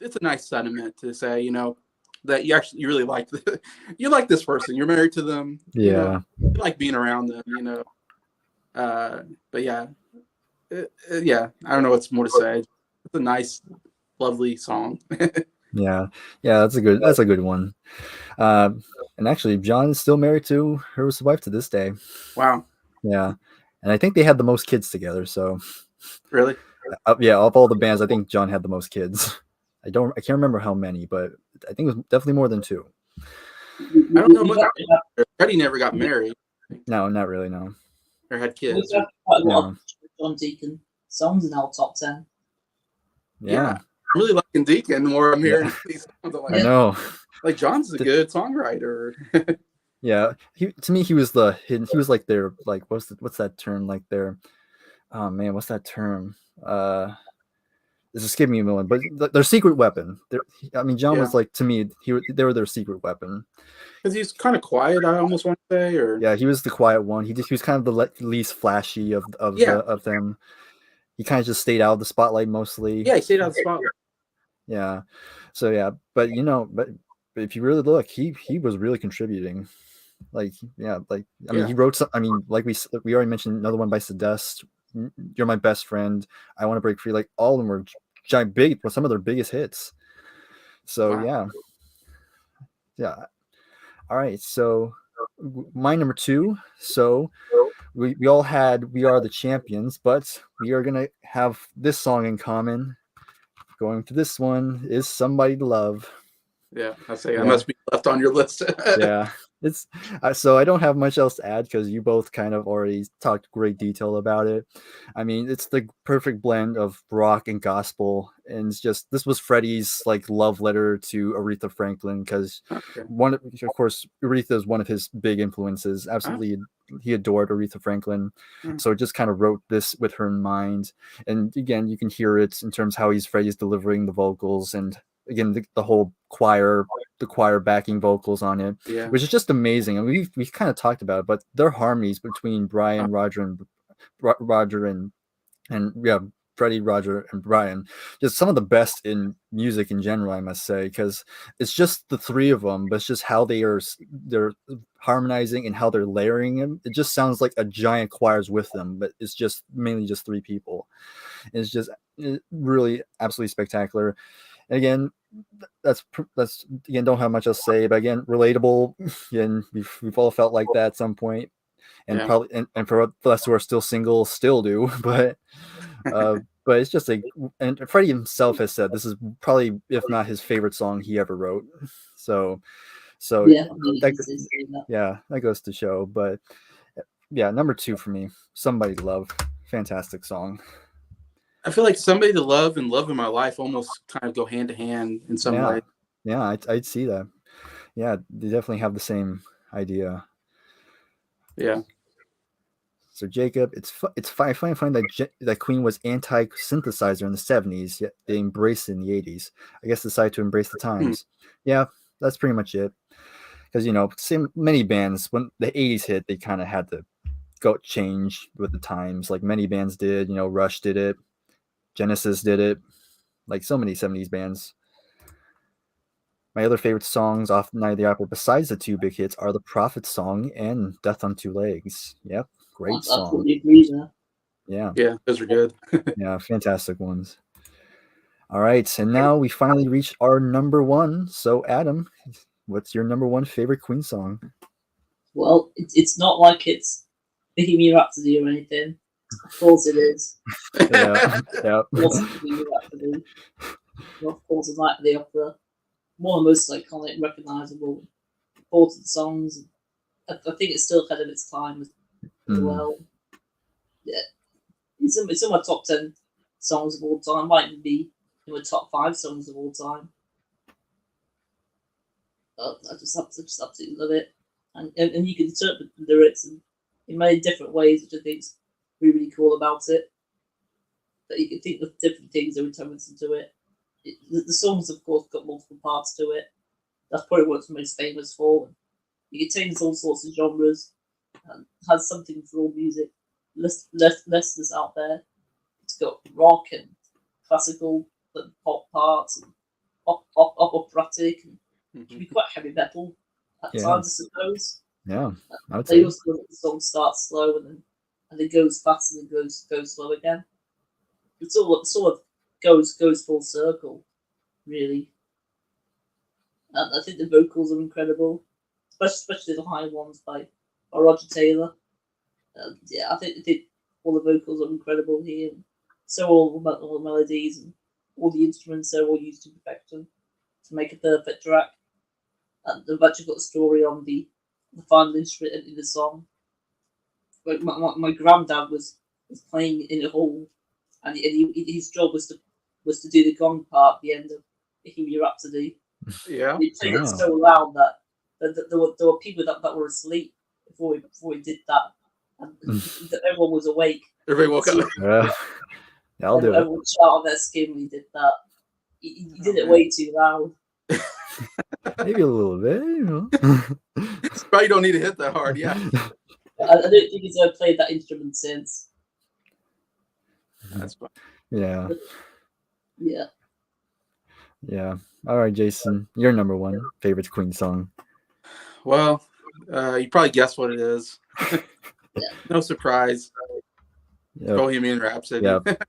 C: it's a nice sentiment to say, that you really like you like this person. You're married to them.
A: Yeah.
C: You like being around them. But yeah, yeah. I don't know what's more to say. It's a nice, lovely song.
A: Yeah. That's a good one. And actually, John is still married to her wife to this day.
C: Wow.
A: Yeah, and I think they had the most kids together. So
C: Really?
A: yeah, of all the bands, I think John had the most kids. I can't remember how many, but I think it was definitely more than 2.
C: I don't know much. Freddie never got married.
A: No, not really. No.
C: Or had kids.
B: We've got quite a lot of John Deacon songs in our top 10.
A: Yeah.
C: I'm really liking Deacon the more I'm hearing these songs.
A: I know.
C: Like John's a good songwriter.
A: Yeah, to me he was like their like what's that term, like their, oh man, what's that term? This is giving me a moment, but their secret weapon. John was like, to me, they were their secret weapon.
C: Because he's kind of quiet, I almost want to say, or
A: yeah, he was the quiet one. He was kind of the least flashy of them. He kind of just stayed out of the spotlight mostly.
C: Yeah, he stayed out of the spotlight.
A: Yeah, so yeah, but but if you really look, he was really contributing. Like he wrote some. Like we already mentioned another one by Sedest. You're My Best Friend. I Want to Break Free. Like all of them were giant big, some of their biggest hits. So wow. Yeah. All right. So my number 2. So we all had We Are the Champions, but we are gonna have this song in common. Going to this one is Somebody to Love.
C: Yeah, I say I must be left on your list.
A: Yeah, it's so I don't have much else to add because you both kind of already talked great detail about it. It's the perfect blend of rock and gospel, and it's just, this was Freddie's like love letter to Aretha Franklin, because of course Aretha is one of his big influences. Absolutely, he adored Aretha Franklin, so it just kind of wrote this with her in mind. And again, you can hear it in terms of how Freddie's delivering the vocals, and again the whole choir backing vocals on it, which is just amazing. And we kind of talked about it, but their harmonies between Brian, Roger, and Freddie, Roger, and Brian, just some of the best in music in general, I must say, because it's just the 3 of them, but it's just how they're harmonizing and how they're layering them. It just sounds like a giant choir's with them, but it's just mainly just 3 people. It's just really absolutely spectacular. And again, that's again, don't have much else to say, but again, relatable. And we've all felt like that at some point, and probably and for us who are still single, still do. But it's just and Freddie himself has said this is probably, if not his favorite song he ever wrote. So that goes to show. But yeah, number 2 for me, Somebody to Love, fantastic song.
C: I feel like Somebody to Love and Love in My Life almost kind of go hand to hand in some way.
A: Yeah, I'd see that. Yeah, they definitely have the same idea.
C: Yeah.
A: So Jacob, it's I find that Queen was anti-synthesizer in the 70s, yet they embraced it in the 80s. I guess decided to embrace the times. Yeah, that's pretty much it. Because many bands, when the 80s hit, they kind of had to go change with the times. Like many bands did. Rush did it. Genesis did it, like so many 70s bands. My other favorite songs off Night of the Opera, besides the 2 big hits, are the Prophet song and Death on Two Legs. Yep, great song.
B: I totally agree there.
A: Yeah,
C: those are good.
A: Yeah, fantastic ones. All right, and now we finally reached our number 1. So Adam, what's your number 1 favorite Queen song?
B: Well, it's not like it's Bohemian Rhapsody or anything. Of course it is.
A: Yeah.
B: Of course it's Bohemian Rhapsody. Of course it's Night of the Opera. One of the most iconic, recognisable, important songs. I think it's still ahead of its time as well. Yeah, It's in my top 10 songs of all time. Might even be in my top 5 songs of all time. I just absolutely love it, and you can interpret the lyrics in many different ways, which I think is really cool about it. That you can think of different things that would into it. The songs, of course, got multiple parts to it. That's probably what it's most famous for. It contains all sorts of genres and has something for all music listeners out there. It's got rock and classical and pop parts and operatic and it can be quite heavy metal at times, I suppose.
A: Yeah, I would
B: they
A: say.
B: also the song starts slow and then goes fast and then goes slow again. It sort of goes full circle, really. And I think the vocals are incredible, especially the high ones by Roger Taylor. I think all the vocals are incredible here. So all the melodies and all the instruments are all used to perfection to make a perfect track. And they've actually got a story on the final instrument in the song. Like my granddad was playing in a hall, and his job was to do the gong part at the end of Bohemian Rhapsody.
C: Yeah,
B: He played it so loud that there were people that were asleep before he did that, and everyone was awake.
C: Everybody woke up.
A: Yeah, I'll do it.
B: Everyone shot on their skin when he did that. He did it way too loud.
A: Maybe a little bit, you know.
C: Probably don't need to hit that hard. Yeah,
B: I don't think he's ever played that instrument since.
C: that's fine.
A: Yeah.
B: Yeah.
A: Yeah. All right, Jason, your number one favorite Queen song.
C: Well, you probably guessed what it is. No surprise.
A: Yep.
C: Bohemian Rhapsody.
A: Yep.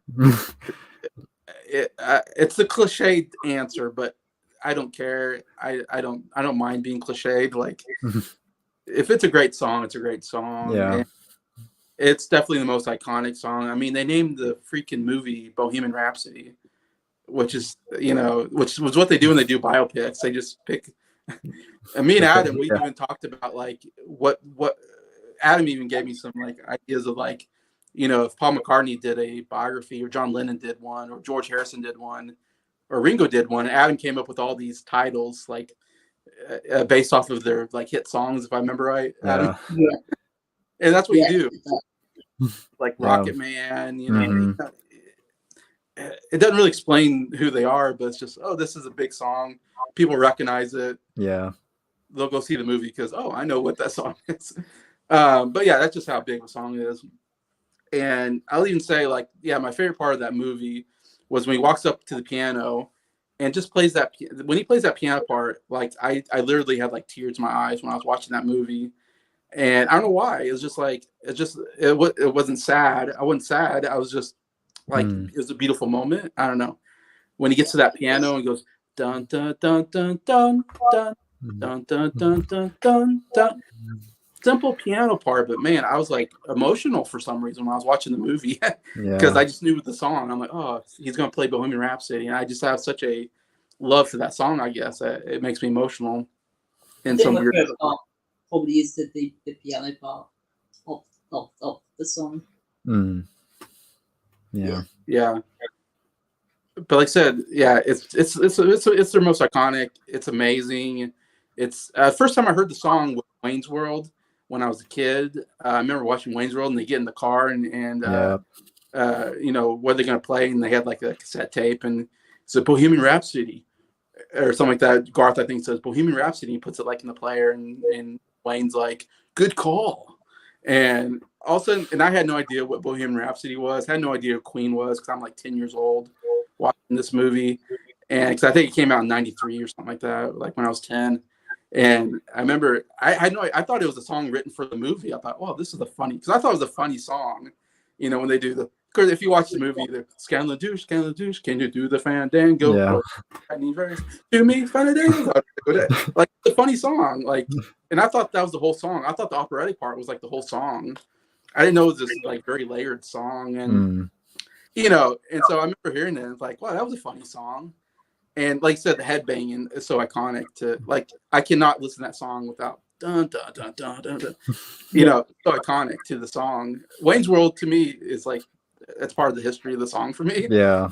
C: It's the cliched answer, but I don't care. I don't mind being cliched. Like, if it's a great song, it's a great song.
A: Yeah.
C: And it's definitely the most iconic song. I mean, they named the freaking movie Bohemian Rhapsody, which is, which was what they do when they do biopics. They just pick. And me and Adam, we even talked about like what Adam even gave me some like ideas of like, if Paul McCartney did a biography or John Lennon did one or George Harrison did one or Ringo did one. Adam came up with all these titles like based off of their like hit songs, if I remember right. Adam.
B: Yeah.
C: And that's what you do. Like Rocket Man, it doesn't really explain who they are, but it's just, this is a big song. People recognize it.
A: Yeah.
C: They'll go see the movie because, I know what that song is. But yeah, that's just how big of a song it is. And I'll even say, like, my favorite part of that movie was when he walks up to the piano and just plays that. When he plays that piano part, like, I literally had like tears in my eyes when I was watching that movie. And I don't know why. It was just like, it wasn't sad. I wasn't sad. I was just like, it was a beautiful moment. I don't know. When he gets to that piano and goes, dun, dun, dun, dun, dun, dun, dun, dun, dun, dun, dun, dun. Simple piano part, but man, I was like emotional for some reason when I was watching the movie because I just knew the song. I'm like, he's going to play Bohemian Rhapsody. And I just have such a love for that song, I guess. It makes me emotional in some weird way.
B: Probably is the piano part of the song.
C: Yeah. But like I said, it's their most iconic. It's amazing. It's first time I heard the song was Wayne's World when I was a kid. I remember watching Wayne's World and they get in the car and what they're going to play, and they had like a cassette tape and it's a Bohemian Rhapsody or something like that. Garth, I think, says Bohemian Rhapsody. He puts it like in the player and Wayne's like, good call. And all of a sudden, and I had no idea what Bohemian Rhapsody was. I had no idea who Queen was because I'm like 10 years old watching this movie. And because I think it came out in 93 or something like that, like when I was 10. And I remember I thought it was a song written for the movie. I thought, this is because I thought it was a funny song, when they do because if you watch the movie, the Scandal douche, can you do the fandango?
A: Yeah.
C: To me, fandango. Like the funny song, like, and I thought that was the whole song. I thought the operatic part was like the whole song. I didn't know it was this like very layered song, and and so I remember hearing it. And it's like, wow, that was a funny song. And like I said, the headbanging is so iconic to like, I cannot listen to that song without dun, dun, dun, dun, dun, dun. So iconic to the song. Wayne's World to me is like That's part of the history of the song for me.
A: Yeah.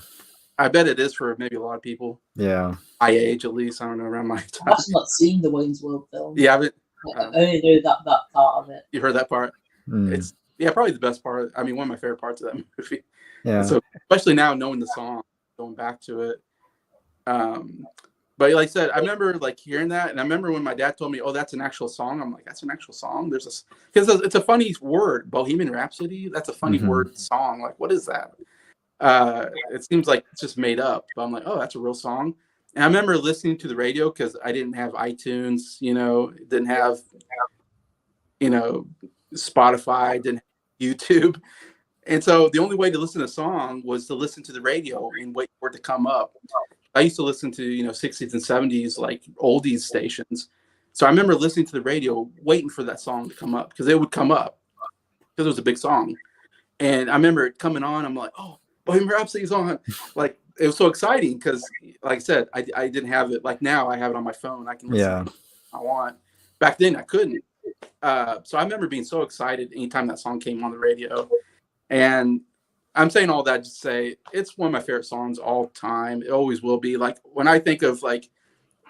C: I bet it is for maybe a lot of people.
A: Yeah.
C: My age, at least. I don't know, around my time.
B: I've actually not seen the Wayne's World film.
C: Yeah, but
B: I only know that part of it.
C: you heard that part. It's probably the best part. I mean, one of my favorite parts of that movie.
A: Yeah.
C: So especially now knowing the song, going back to it. But like I said, I remember like hearing that, and I remember when my dad told me, "Oh, that's an actual song." I'm like, "That's an actual song." There's because it's a funny word, Bohemian Rhapsody. That's a funny word song. Like, what is that? It seems like it's just made up. But I'm like, "Oh, that's a real song." And I remember listening to the radio because I didn't have iTunes, didn't have, Spotify, didn't have YouTube. And so the only way to listen to a song was to listen to the radio and wait for it to come up. I used to listen to, 60s and 70s, like oldies stations. So I remember listening to the radio, waiting for that song to come up because it would come up because it was a big song. And I remember it coming on. I'm like, oh, Bohemian Rhapsody's on. Like, it was so exciting because, like I said, I didn't have it. Like now I have it on my phone. I can listen to it if I want. Back then I couldn't. So I remember being so excited anytime that song came on the radio. And I'm saying all that to say it's one of my favorite songs all time. It always will be. Like when I think of like,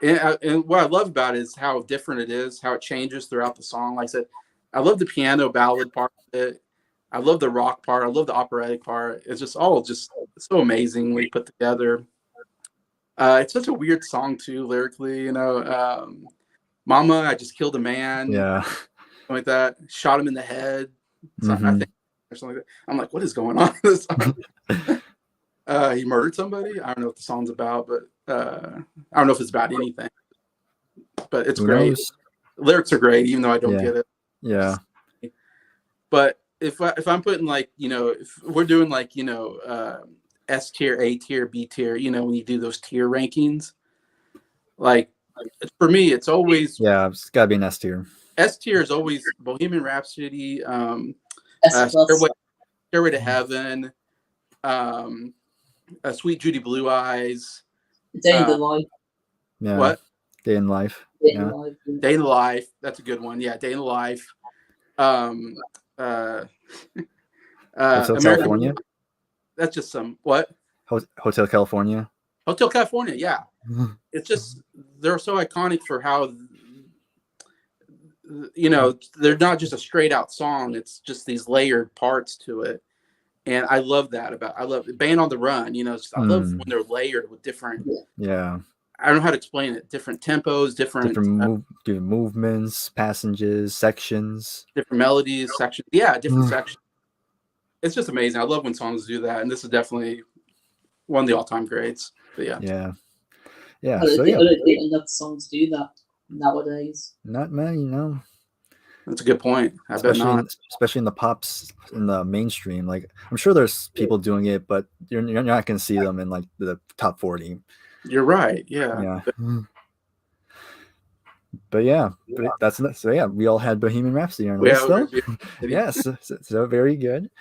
C: and what I love about it is how different it is, how it changes throughout the song. Like I said, I love the piano ballad part of it. I love the rock part. I love the operatic part. It's just all just so amazingly put together. It's such a weird song too, lyrically. Mama, I just killed a man.
A: Yeah.
C: Something like that. Shot him in the head. So I think. Or something like that. I'm like, what is going on in this song? He murdered somebody. I don't know what the song's about, but I don't know if it's about anything. But it's great. Lyrics are great, even though I don't get it.
A: Yeah.
C: But if I'm putting like, if we're doing like, S tier, A tier, B tier, when you do those tier rankings, like for me, it's always
A: it's gotta be an S tier.
C: S tier is always Bohemian Rhapsody, Stairway to Heaven, Sweet Judy Blue Eyes,
B: Day in the Life.
A: Yeah.
C: What?
A: Day in Life.
B: Day in the Life.
C: Day in the Life. That's a good one. Yeah, Day in the Life.
A: Hotel
C: American
A: California.
C: That's just some what?
A: Hotel California.
C: Hotel California. Yeah, it's just they're so iconic for how. They're not just a straight out song. It's just these layered parts to it. And I love that I love Band on the Run, I love when they're layered with different.
A: Yeah.
C: I don't know how to explain it. Different tempos, different
A: movements, passages, sections.
C: Different melodies, sections. Yeah, different sections. It's just amazing. I love when songs do that. And this is definitely one of the all-time greats. But yeah.
A: Yeah. Yeah.
B: I don't think enough songs do that nowadays.
A: Not many, no.
C: That's a good point.
A: Especially in the pops, in the mainstream. Like I'm sure there's people doing it, but you're not going to see them in like the top 40.
C: You're right. Yeah.
A: But yeah, so yeah, we all had Bohemian Rhapsody on our list, though. Yes, so very good.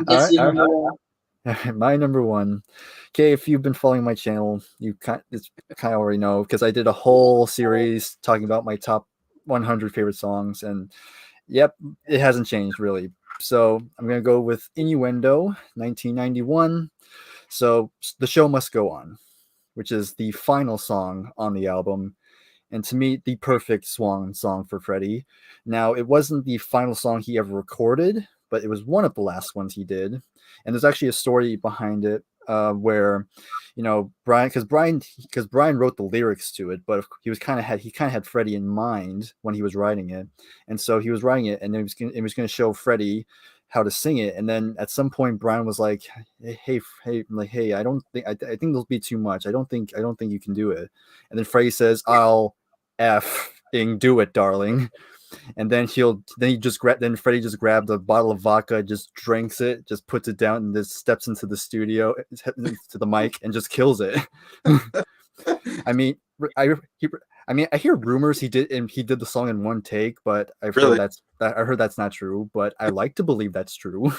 A: All right, my number one. Okay, if you've been following my channel, you kind of already know because I did a whole series talking about my top 100 favorite songs, and yep, it hasn't changed really. So I'm gonna go with Innuendo, 1991. So The Show Must Go On, which is the final song on the album. And to me, the perfect swan song for Freddie. Now, it wasn't the final song he ever recorded, but it was one of the last ones he did. And there's actually a story behind it where, Brian wrote the lyrics to it, but he kind of had Freddie in mind when he was writing it. And so he was writing it, and it was going to show Freddie how to sing it. And then at some point, Brian was like, hey, I think there'll be too much. I don't think you can do it. And then Freddie says, I'll effing do it, darling. And then Freddie just grabbed a bottle of vodka, just drinks it, just puts it down, and just steps into the studio, to the mic, and just kills it. I mean, I hear rumors he did the song in one take, but I've heard that's not true. But I like to believe that's true.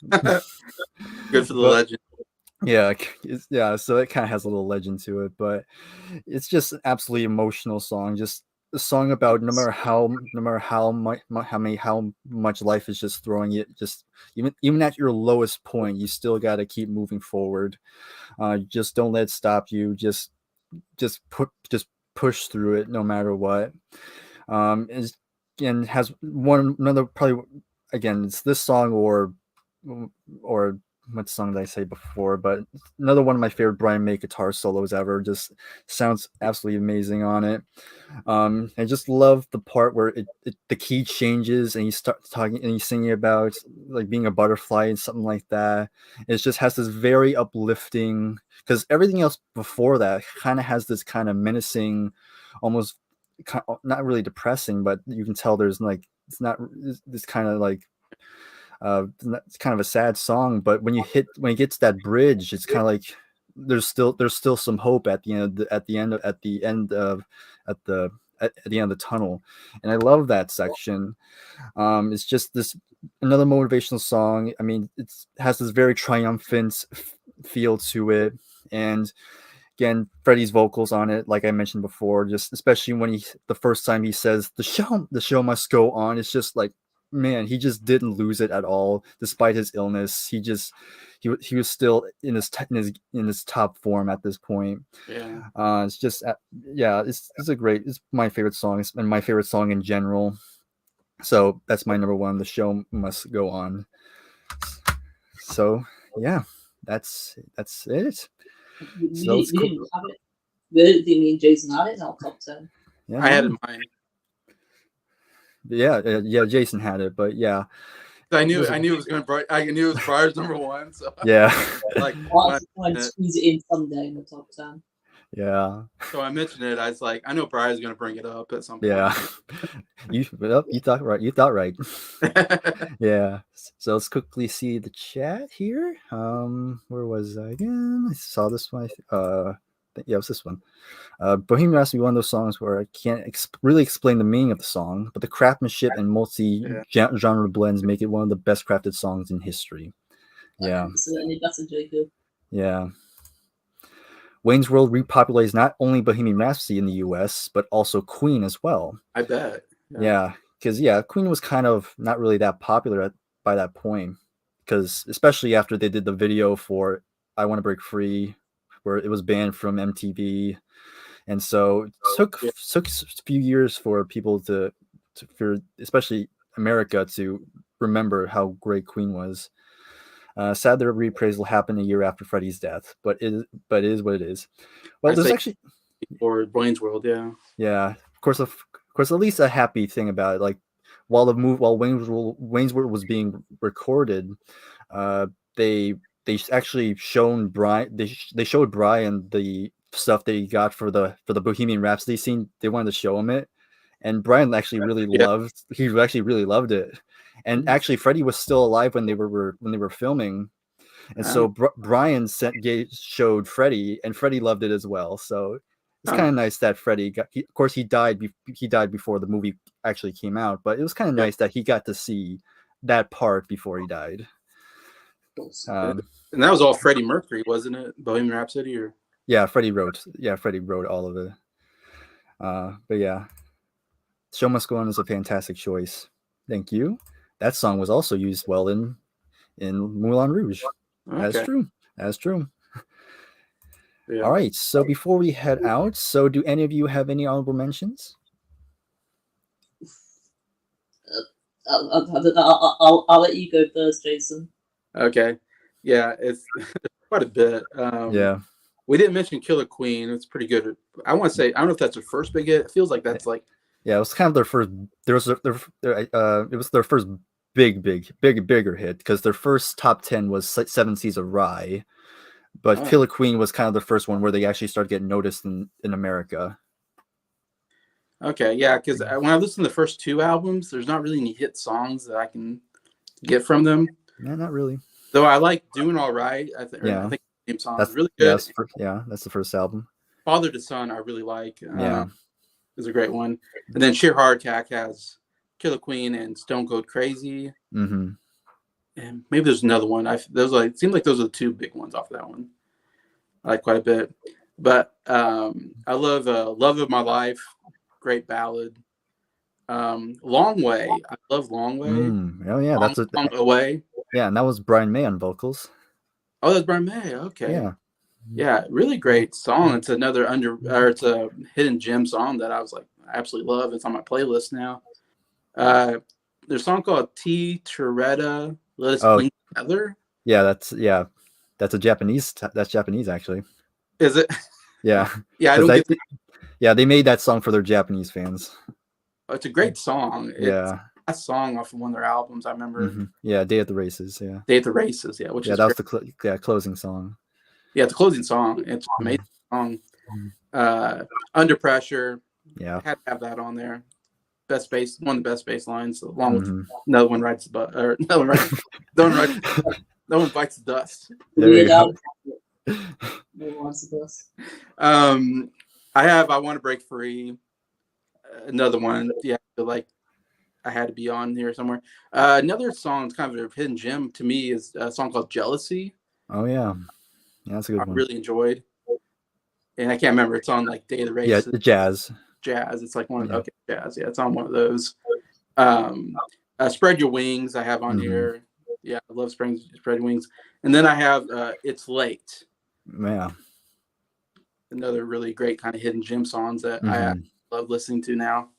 C: Good for the legend.
A: Yeah. So it kind of has a little legend to it, but it's just an absolutely emotional song. Just the song about no matter how much life is just throwing you, just even at your lowest point, you still got to keep moving forward. Just don't let it stop you. Just push through it no matter what. Is and has one another probably again it's this song or what song did I say before? But another one of my favorite Brian May guitar solos ever. Just sounds absolutely amazing on it. I just love the part where the key changes and you start talking and he's singing about like being a butterfly and something like that. It just has this very uplifting because everything else before that kind of has this kind of menacing, almost not really depressing, but you can tell there's like it's not this kind of like it's kind of a sad song, but when it gets that bridge, it's kind of like there's still some hope at the end of the end of at the end of the tunnel, and I love that section. It's just this another motivational song. I mean, it has this very triumphant feel to it, and again, Freddie's vocals on it, like I mentioned before, just especially when the first time he says the show must go on. It's just like, man, he just didn't lose it at all, despite his illness. He was still in his top form at this point.
C: Yeah.
A: It's just yeah, it's my favorite song and my favorite song in general. So that's my number one. The show must go on. So yeah, that's it. So
B: We didn't have it. We didn't think me and Jason had it in our top 10.
A: Yeah,
C: I had it in mine.
A: Yeah, Jason had it, but yeah,
C: I knew it was going to. I knew it was Breyer's number one. So
A: yeah,
C: like,
B: I try and squeeze it in someday in the top 10.
A: yeah,
C: so I mentioned it. I was like, I know Breyer's going to bring it up at some point.
A: yeah. You thought right. You thought right. Yeah. So let's quickly see the chat here. Where was I again? I saw this one. Yeah, it was this one. Bohemian Rhapsody, one of those songs where I can't really explain the meaning of the song, but the craftsmanship and multi-genre blends make it one of the best crafted songs in history. Yeah.
B: Certainly, that's a Jacob.
A: Yeah. Wayne's World repopularized not only Bohemian Rhapsody in the U.S., but also Queen as well.
C: I bet.
A: Yeah, because Queen was kind of not really that popular by that point, because especially after they did the video for "I Want to Break Free," where it was banned from MTV, and so it took a few years for people for especially America to remember how great Queen was. Sad the reprisal happened a year after Freddie's death, but it is what it is. Well, there's actually
C: or Wayne's World, yeah.
A: Yeah, of course, at least a happy thing about it. Like while Wayne's World was being recorded, they actually showed Brian. They showed Brian the stuff that he got for the Bohemian Rhapsody scene. They wanted to show him it, and Brian actually really loved. He actually really loved it. And actually, Freddie was still alive when they were filming, and so Brian showed Freddie, and Freddie loved it as well. So it's kind of nice that Freddie got. Of course, he died. He died before the movie actually came out, but it was kind of nice that he got to see that part before he died.
C: And that was all Freddie Mercury, wasn't it? Bohemian Rhapsody, or
A: yeah, Freddie wrote all of it. But yeah, "Show Must Go On" is a fantastic choice. Thank you. That song was also used well in Moulin Rouge.
C: Okay.
A: That's true.
C: Yeah.
A: All right. So before we head out, so do any of you have any honorable mentions?
B: I'll let you go first, Jason.
C: Okay. Yeah, it's quite a bit.
A: Yeah.
C: We didn't mention Killer Queen. It's pretty good. I want to say, I don't know if that's their first big hit. It feels like that's like.
A: Yeah, it was kind of their first. It was their first bigger hit, because their first top 10 was Seven Seas of Rye, but Killer Queen was kind of the first one where they actually started getting noticed in America.
C: Okay, yeah, because when I listen to the first two albums, there's not really any hit songs that I can get from them.
A: Yeah, not really.
C: Though I like "Doing All Right." I think the same song is really good.
A: That's the first album.
C: "Father to Son" I really like.
A: Yeah.
C: Is a great one. And then Sheer Heart Attack has Killer Queen and Stone Cold Crazy.
A: Mm-hmm.
C: And maybe there's another one. It seems like those are the two big ones off of that one. I like quite a bit. But I love "Love of My Life." great ballad. Long Way. I love Long Way.
A: Oh yeah,
C: Long, Long Away.
A: Yeah, and that was Brian May on vocals.
C: Oh, that's Brian May. Okay.
A: Yeah.
C: Yeah, really great song. It's another it's a hidden gem song that I was like, I absolutely love. It's on my playlist now. There's a song called T Toretta, Let Us Cling Together.
A: Yeah, that's a Japanese. That's Japanese actually.
C: Is it?
A: Yeah.
C: Yeah, I don't get that.
A: Yeah, they made that song for their Japanese fans.
C: Oh, it's a great song. It's a song off of one of their albums. I remember.
A: Mm-hmm. Yeah, Day at the Races. Yeah.
C: Day at the Races. Yeah, which is
A: that was the closing song.
C: Yeah, it's a closing song. It's an amazing song. Under Pressure.
A: Yeah,
C: had to have that on there. Best bass, one of the best bass lines, along with No One Rides the Bus, or No One Rides, No One Bites the Dust.
A: There you go.
B: No one rides the bus.
C: I have I Want to Break Free. Another one. Yeah, I feel like I had to be on here somewhere. Another song, it's kind of a hidden gem to me, is a song called Jealousy.
A: Oh yeah, that's a good one.
C: I really enjoyed, and I can't remember. It's on like Day of the Race.
A: Yeah, the Jazz.
C: It's like one of Jazz. Yeah, it's on one of those. Spread Your Wings. I have on here. Yeah, I love Spread Your Wings. And then I have It's Late.
A: Yeah,
C: another really great kind of hidden gem songs that I love listening to now.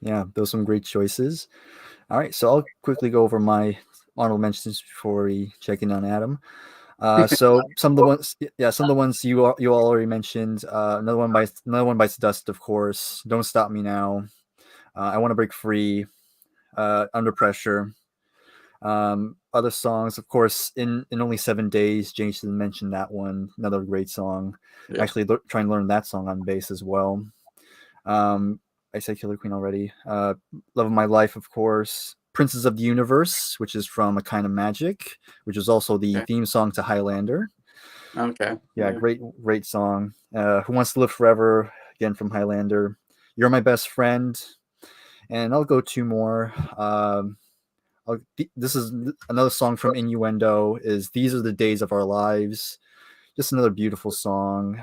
A: Yeah, those are some great choices. All right, so I'll quickly go over my honorable mentions before we check in on Adam. So some of the ones you all already mentioned. Another one bites the dust, of course. Don't Stop Me Now. I Want to Break Free. Under Pressure. Other songs, of course, in Only 7 Days. Jason mentioned that one. Another great song.
C: Yeah.
A: Actually, trying to learn that song on bass as well. I said Killer Queen already. Love of My Life, of course. Princes of the Universe, which is from A Kind of Magic, which is also the theme song to Highlander.
C: Okay.
A: Yeah, great song. Who Wants to Live Forever, again from Highlander. You're My Best Friend. And I'll go two more. This is another song from Innuendo, is These Are the Days of Our Lives. Just another beautiful song.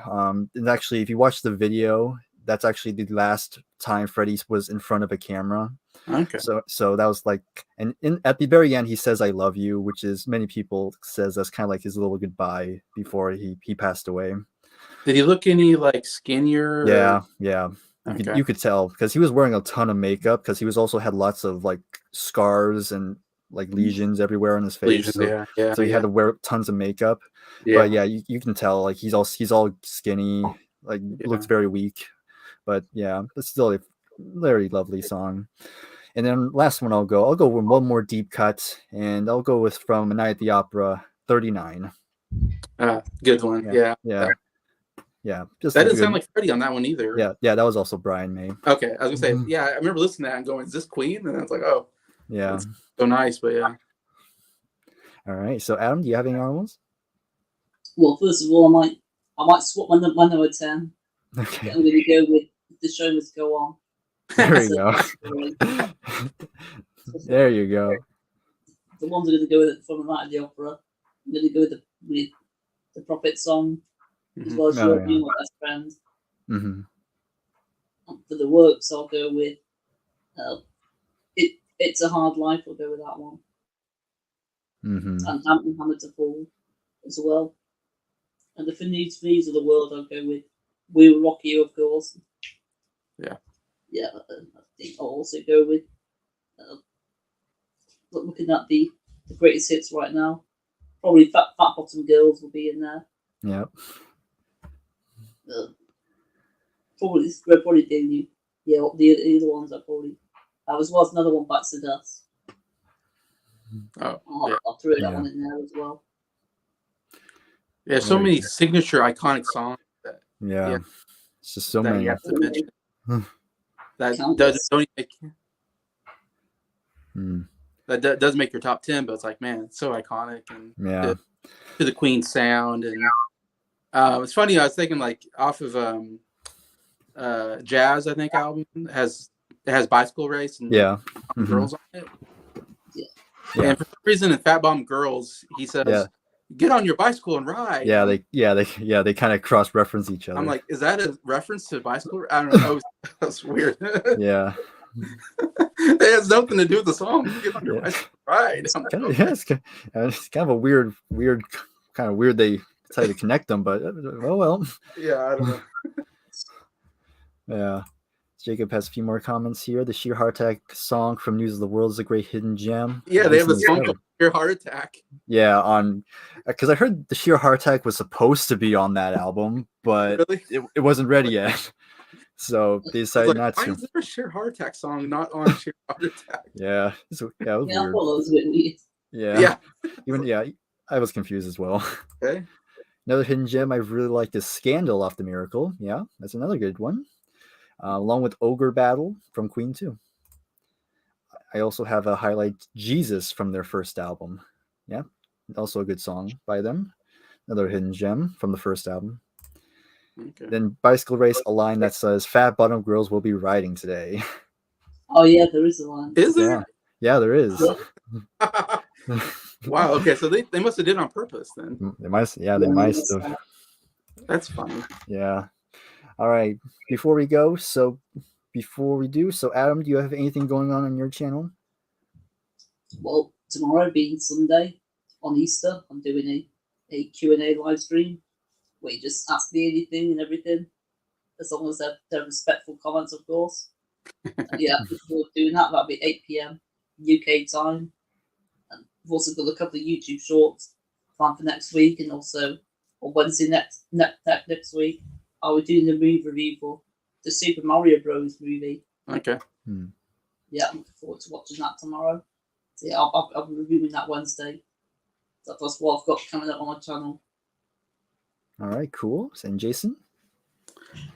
A: And actually, if you watch the video, that's actually the last time Freddie was in front of a camera.
C: Okay.
A: So that was like, and at the very end, he says, "I love you," which is many people says that's kind of like his little goodbye before he passed away.
C: Did he look any like skinnier?
A: Yeah.
C: Okay.
A: You could tell because he was wearing a ton of makeup because he was also had lots of like scars and like lesions everywhere on his face. So he had to wear tons of makeup.
C: Yeah.
A: But yeah, you can tell like he's all skinny, like looks very weak. But yeah, it's still a very lovely song. And then last one I'll go with one more deep cut, and I'll go with from A Night at the Opera, 39.
C: Good one. Yeah.
A: Just
C: that didn't sound like Freddie on that one either.
A: Yeah, that was also Brian May.
C: Okay, I was gonna say, I remember listening to that and going, "Is this Queen?" And I was like, "Oh,
A: yeah,
C: that's so nice." But yeah.
A: All right. So Adam, do you have any honorables?
B: Well, first of all, I might swap my number 10.
A: Okay.
B: I'm going to go with The Show Must Go On.
A: There you go. There you go.
B: The ones I'm going to go with from The Night of the Opera. I'm going to go with the Prophet song, as well as You're Being My Best Friend. For the works, I'll go with It's a Hard Life. I'll go with that one. And Hammer to Fall as well. And the Finese of the World, I'll go with We Will Rock You, of course.
C: Yeah,
B: I think I'll also go with looking at the greatest hits right now. Probably Fat Bottom Girls will be in there.
A: Yep.
B: Probably the other ones are probably. As well as another one, Bites the Dust. I'll throw that one in there as well.
C: Yeah, so many signature iconic songs.
A: It's just so many.
C: You have to mention. That does make your top 10, but it's like, man, it's so iconic and to the Queen sound. And it's funny, I was thinking like off of Jazz, I think album has Bicycle Race and Girls on it.
B: Yeah.
C: And for some reason in Fat Bomb Girls, he says get on your bicycle and ride.
A: They kind of cross reference each other.
C: I'm like, is that a reference to bicycle? I don't know. That's weird.
A: Yeah.
C: It has nothing to do with the song. Get on your bicycle and ride.
A: It's kind of a weird they try to connect them, but well.
C: Yeah, I don't know.
A: Yeah. Jacob has a few more comments here. The Sheer Heart Attack song from News of the World is a great hidden gem.
C: Yeah, they have a song called Sheer Heart Attack.
A: Yeah, because I heard the Sheer Heart Attack was supposed to be on that album, but
C: Really?
A: it wasn't ready yet. So they decided not to.
C: Why is there a Sheer Heart Attack song not on Sheer Heart Attack?
A: Yeah. It was
B: I
A: weird.
B: thought that was a bit weird.
A: Yeah. I was confused as well.
C: Okay.
A: Another hidden gem I really like is Scandal off the Miracle. Yeah, that's another good one. Along with Ogre Battle from Queen 2. I also have a highlight Jesus from their first album. Yeah, also a good song by them. Another hidden gem from the first album.
C: Okay.
A: Then Bicycle Race, a line that says "Fat Bottom Girls will be riding today."
B: Oh yeah, there is a line.
C: Is there?
A: Yeah, there is.
C: Wow. Okay, so they must have did it on purpose then.
A: They might have.
C: That's funny.
A: Yeah. All right. Before we go, Adam, do you have anything going on your channel?
B: Well, tomorrow being Sunday on Easter, I'm doing a Q&A live stream where you just ask me anything and everything, as long as they're respectful comments, of course. Yeah, before doing that, that'll be 8 p.m. UK time. And we've also got a couple of YouTube shorts planned for next week, and also on Wednesday next week, I'll be doing the movie review for the Super Mario Bros. Movie.
C: Okay.
B: Yeah, I'm looking forward to watching that tomorrow. So yeah, I'll be reviewing that Wednesday. So that's what I've got coming up on my channel.
A: All right, cool. And Jason?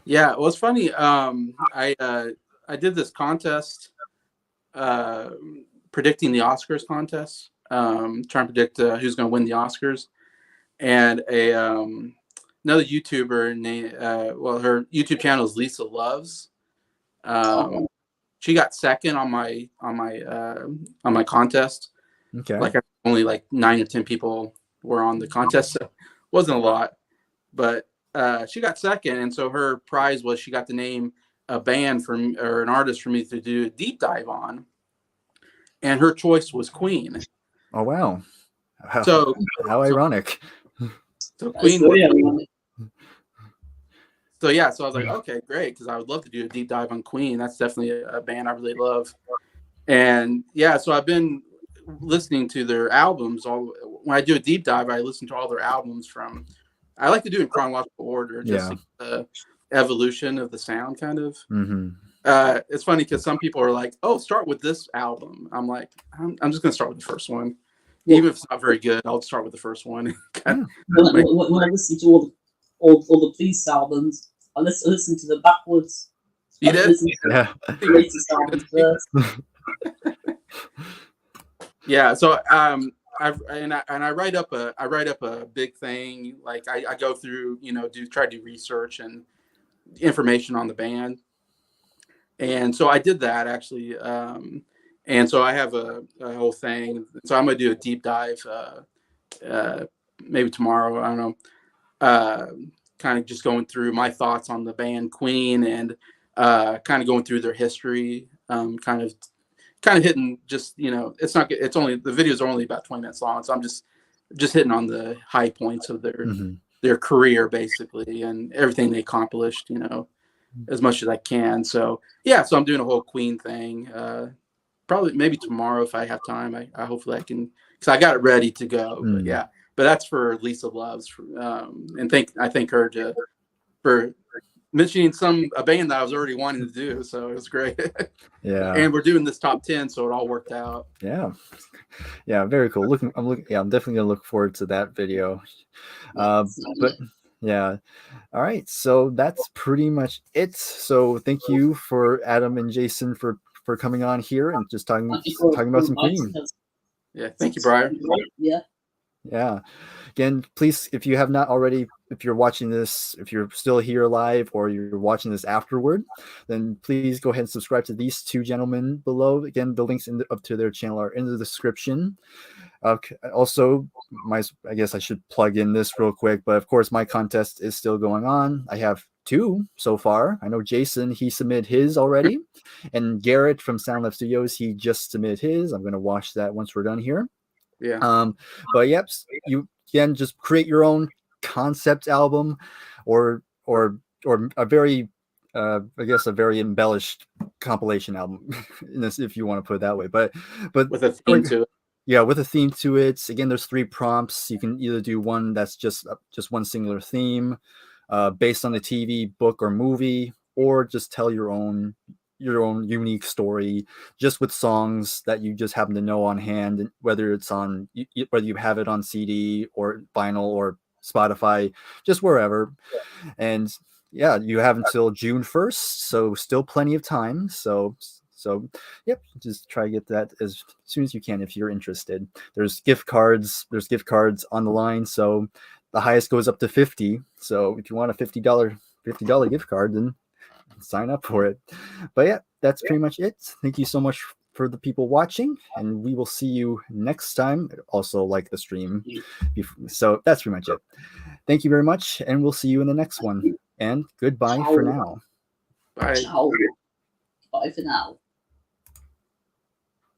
C: Yeah, well, it's funny. I did this contest, predicting the Oscars contest, trying to predict who's going to win the Oscars, and another YouTuber named her YouTube channel is Lisa Loves. She got second on my contest.
A: Okay.
C: Like only like 9 or 10 people were on the contest, so it wasn't a lot, but she got second, and so her prize was she got to name a band or an artist for me to do a deep dive on, and her choice was Queen.
A: Oh wow!
C: So
A: ironic.
C: So Queen. So yeah, so I was like, okay, great, because I would love to do a deep dive on Queen. That's definitely a band I really love. And yeah, so I've been listening to their albums. When I do a deep dive, I listen to all their albums I like to do it in chronological order, just the evolution of the sound, kind of.
A: Mm-hmm.
C: It's funny because some people are like, oh, start with this album. I'm like, I'm just going to start with the first one. Even if it's not very good, I'll start with the first one.
B: When I listen to all the Police albums, I listen to them backwards.
C: You did? Yeah. So I write up a big thing. Like I go through, try to do research and information on the band, and so I did that actually. And so I have a whole thing. So I'm gonna do a deep dive, maybe tomorrow. I don't know. Kind of just going through my thoughts on the band Queen and kind of going through their history. Kind of hitting just it's not. It's only the videos are only about 20 minutes long, so I'm just hitting on the high points of their career basically and everything they accomplished. As much as I can. So yeah, so I'm doing a whole Queen thing. Probably maybe tomorrow if I have time. I hopefully I can, because I got it ready to go. But yeah, but that's for Lisa Loves, and I thank her for mentioning a band that I was already wanting to do. So it was great.
A: Yeah,
C: and we're doing this top 10, so it all worked out.
A: Yeah, very cool. I'm definitely gonna look forward to that video. But yeah. All right, so that's pretty much it. So thank you for Adam and Jason for coming on here and just talking about some Queen.
C: Yeah, thank you, Bryer.
A: Yeah. Again, please, if you have not already, if you're watching this, if you're still here live or you're watching this afterward, then please go ahead and subscribe to these two gentlemen below. Again, the links up to their channel are in the description. Okay. Also, I guess I should plug in this real quick, but of course, my contest is still going on. I have 2 so far. I know Jason, he submitted his already, and Garrett from Sound Lab Studios, he just submitted his. I'm going to watch that once we're done here.
C: Yeah.
A: But yep, you can just create your own concept album, or a very, I guess, a very embellished compilation album, if you want to put it that way. But
C: With a theme to it.
A: yeah, with a theme to it. Again, there's 3 prompts. You can either do one that's just one singular theme, based on the TV, book, or movie, or just tell your own unique story, just with songs that you just happen to know on hand, and whether it's on whether you have it on CD or vinyl or Spotify, just wherever. And yeah, you have until June 1st, so still plenty of time. So yep, just try to get that as soon as you can if you're interested. There's gift cards on the line, so the highest goes up to 50. So if you want a $50 gift card, then sign up for it. But yeah, that's pretty much it. Thank you so much for the people watching, and we will see you next time. Also, like the stream. So that's pretty much it. Thank you very much, and we'll see you in the next one. And goodbye for now.
C: Bye.
B: Ciao. Bye for now.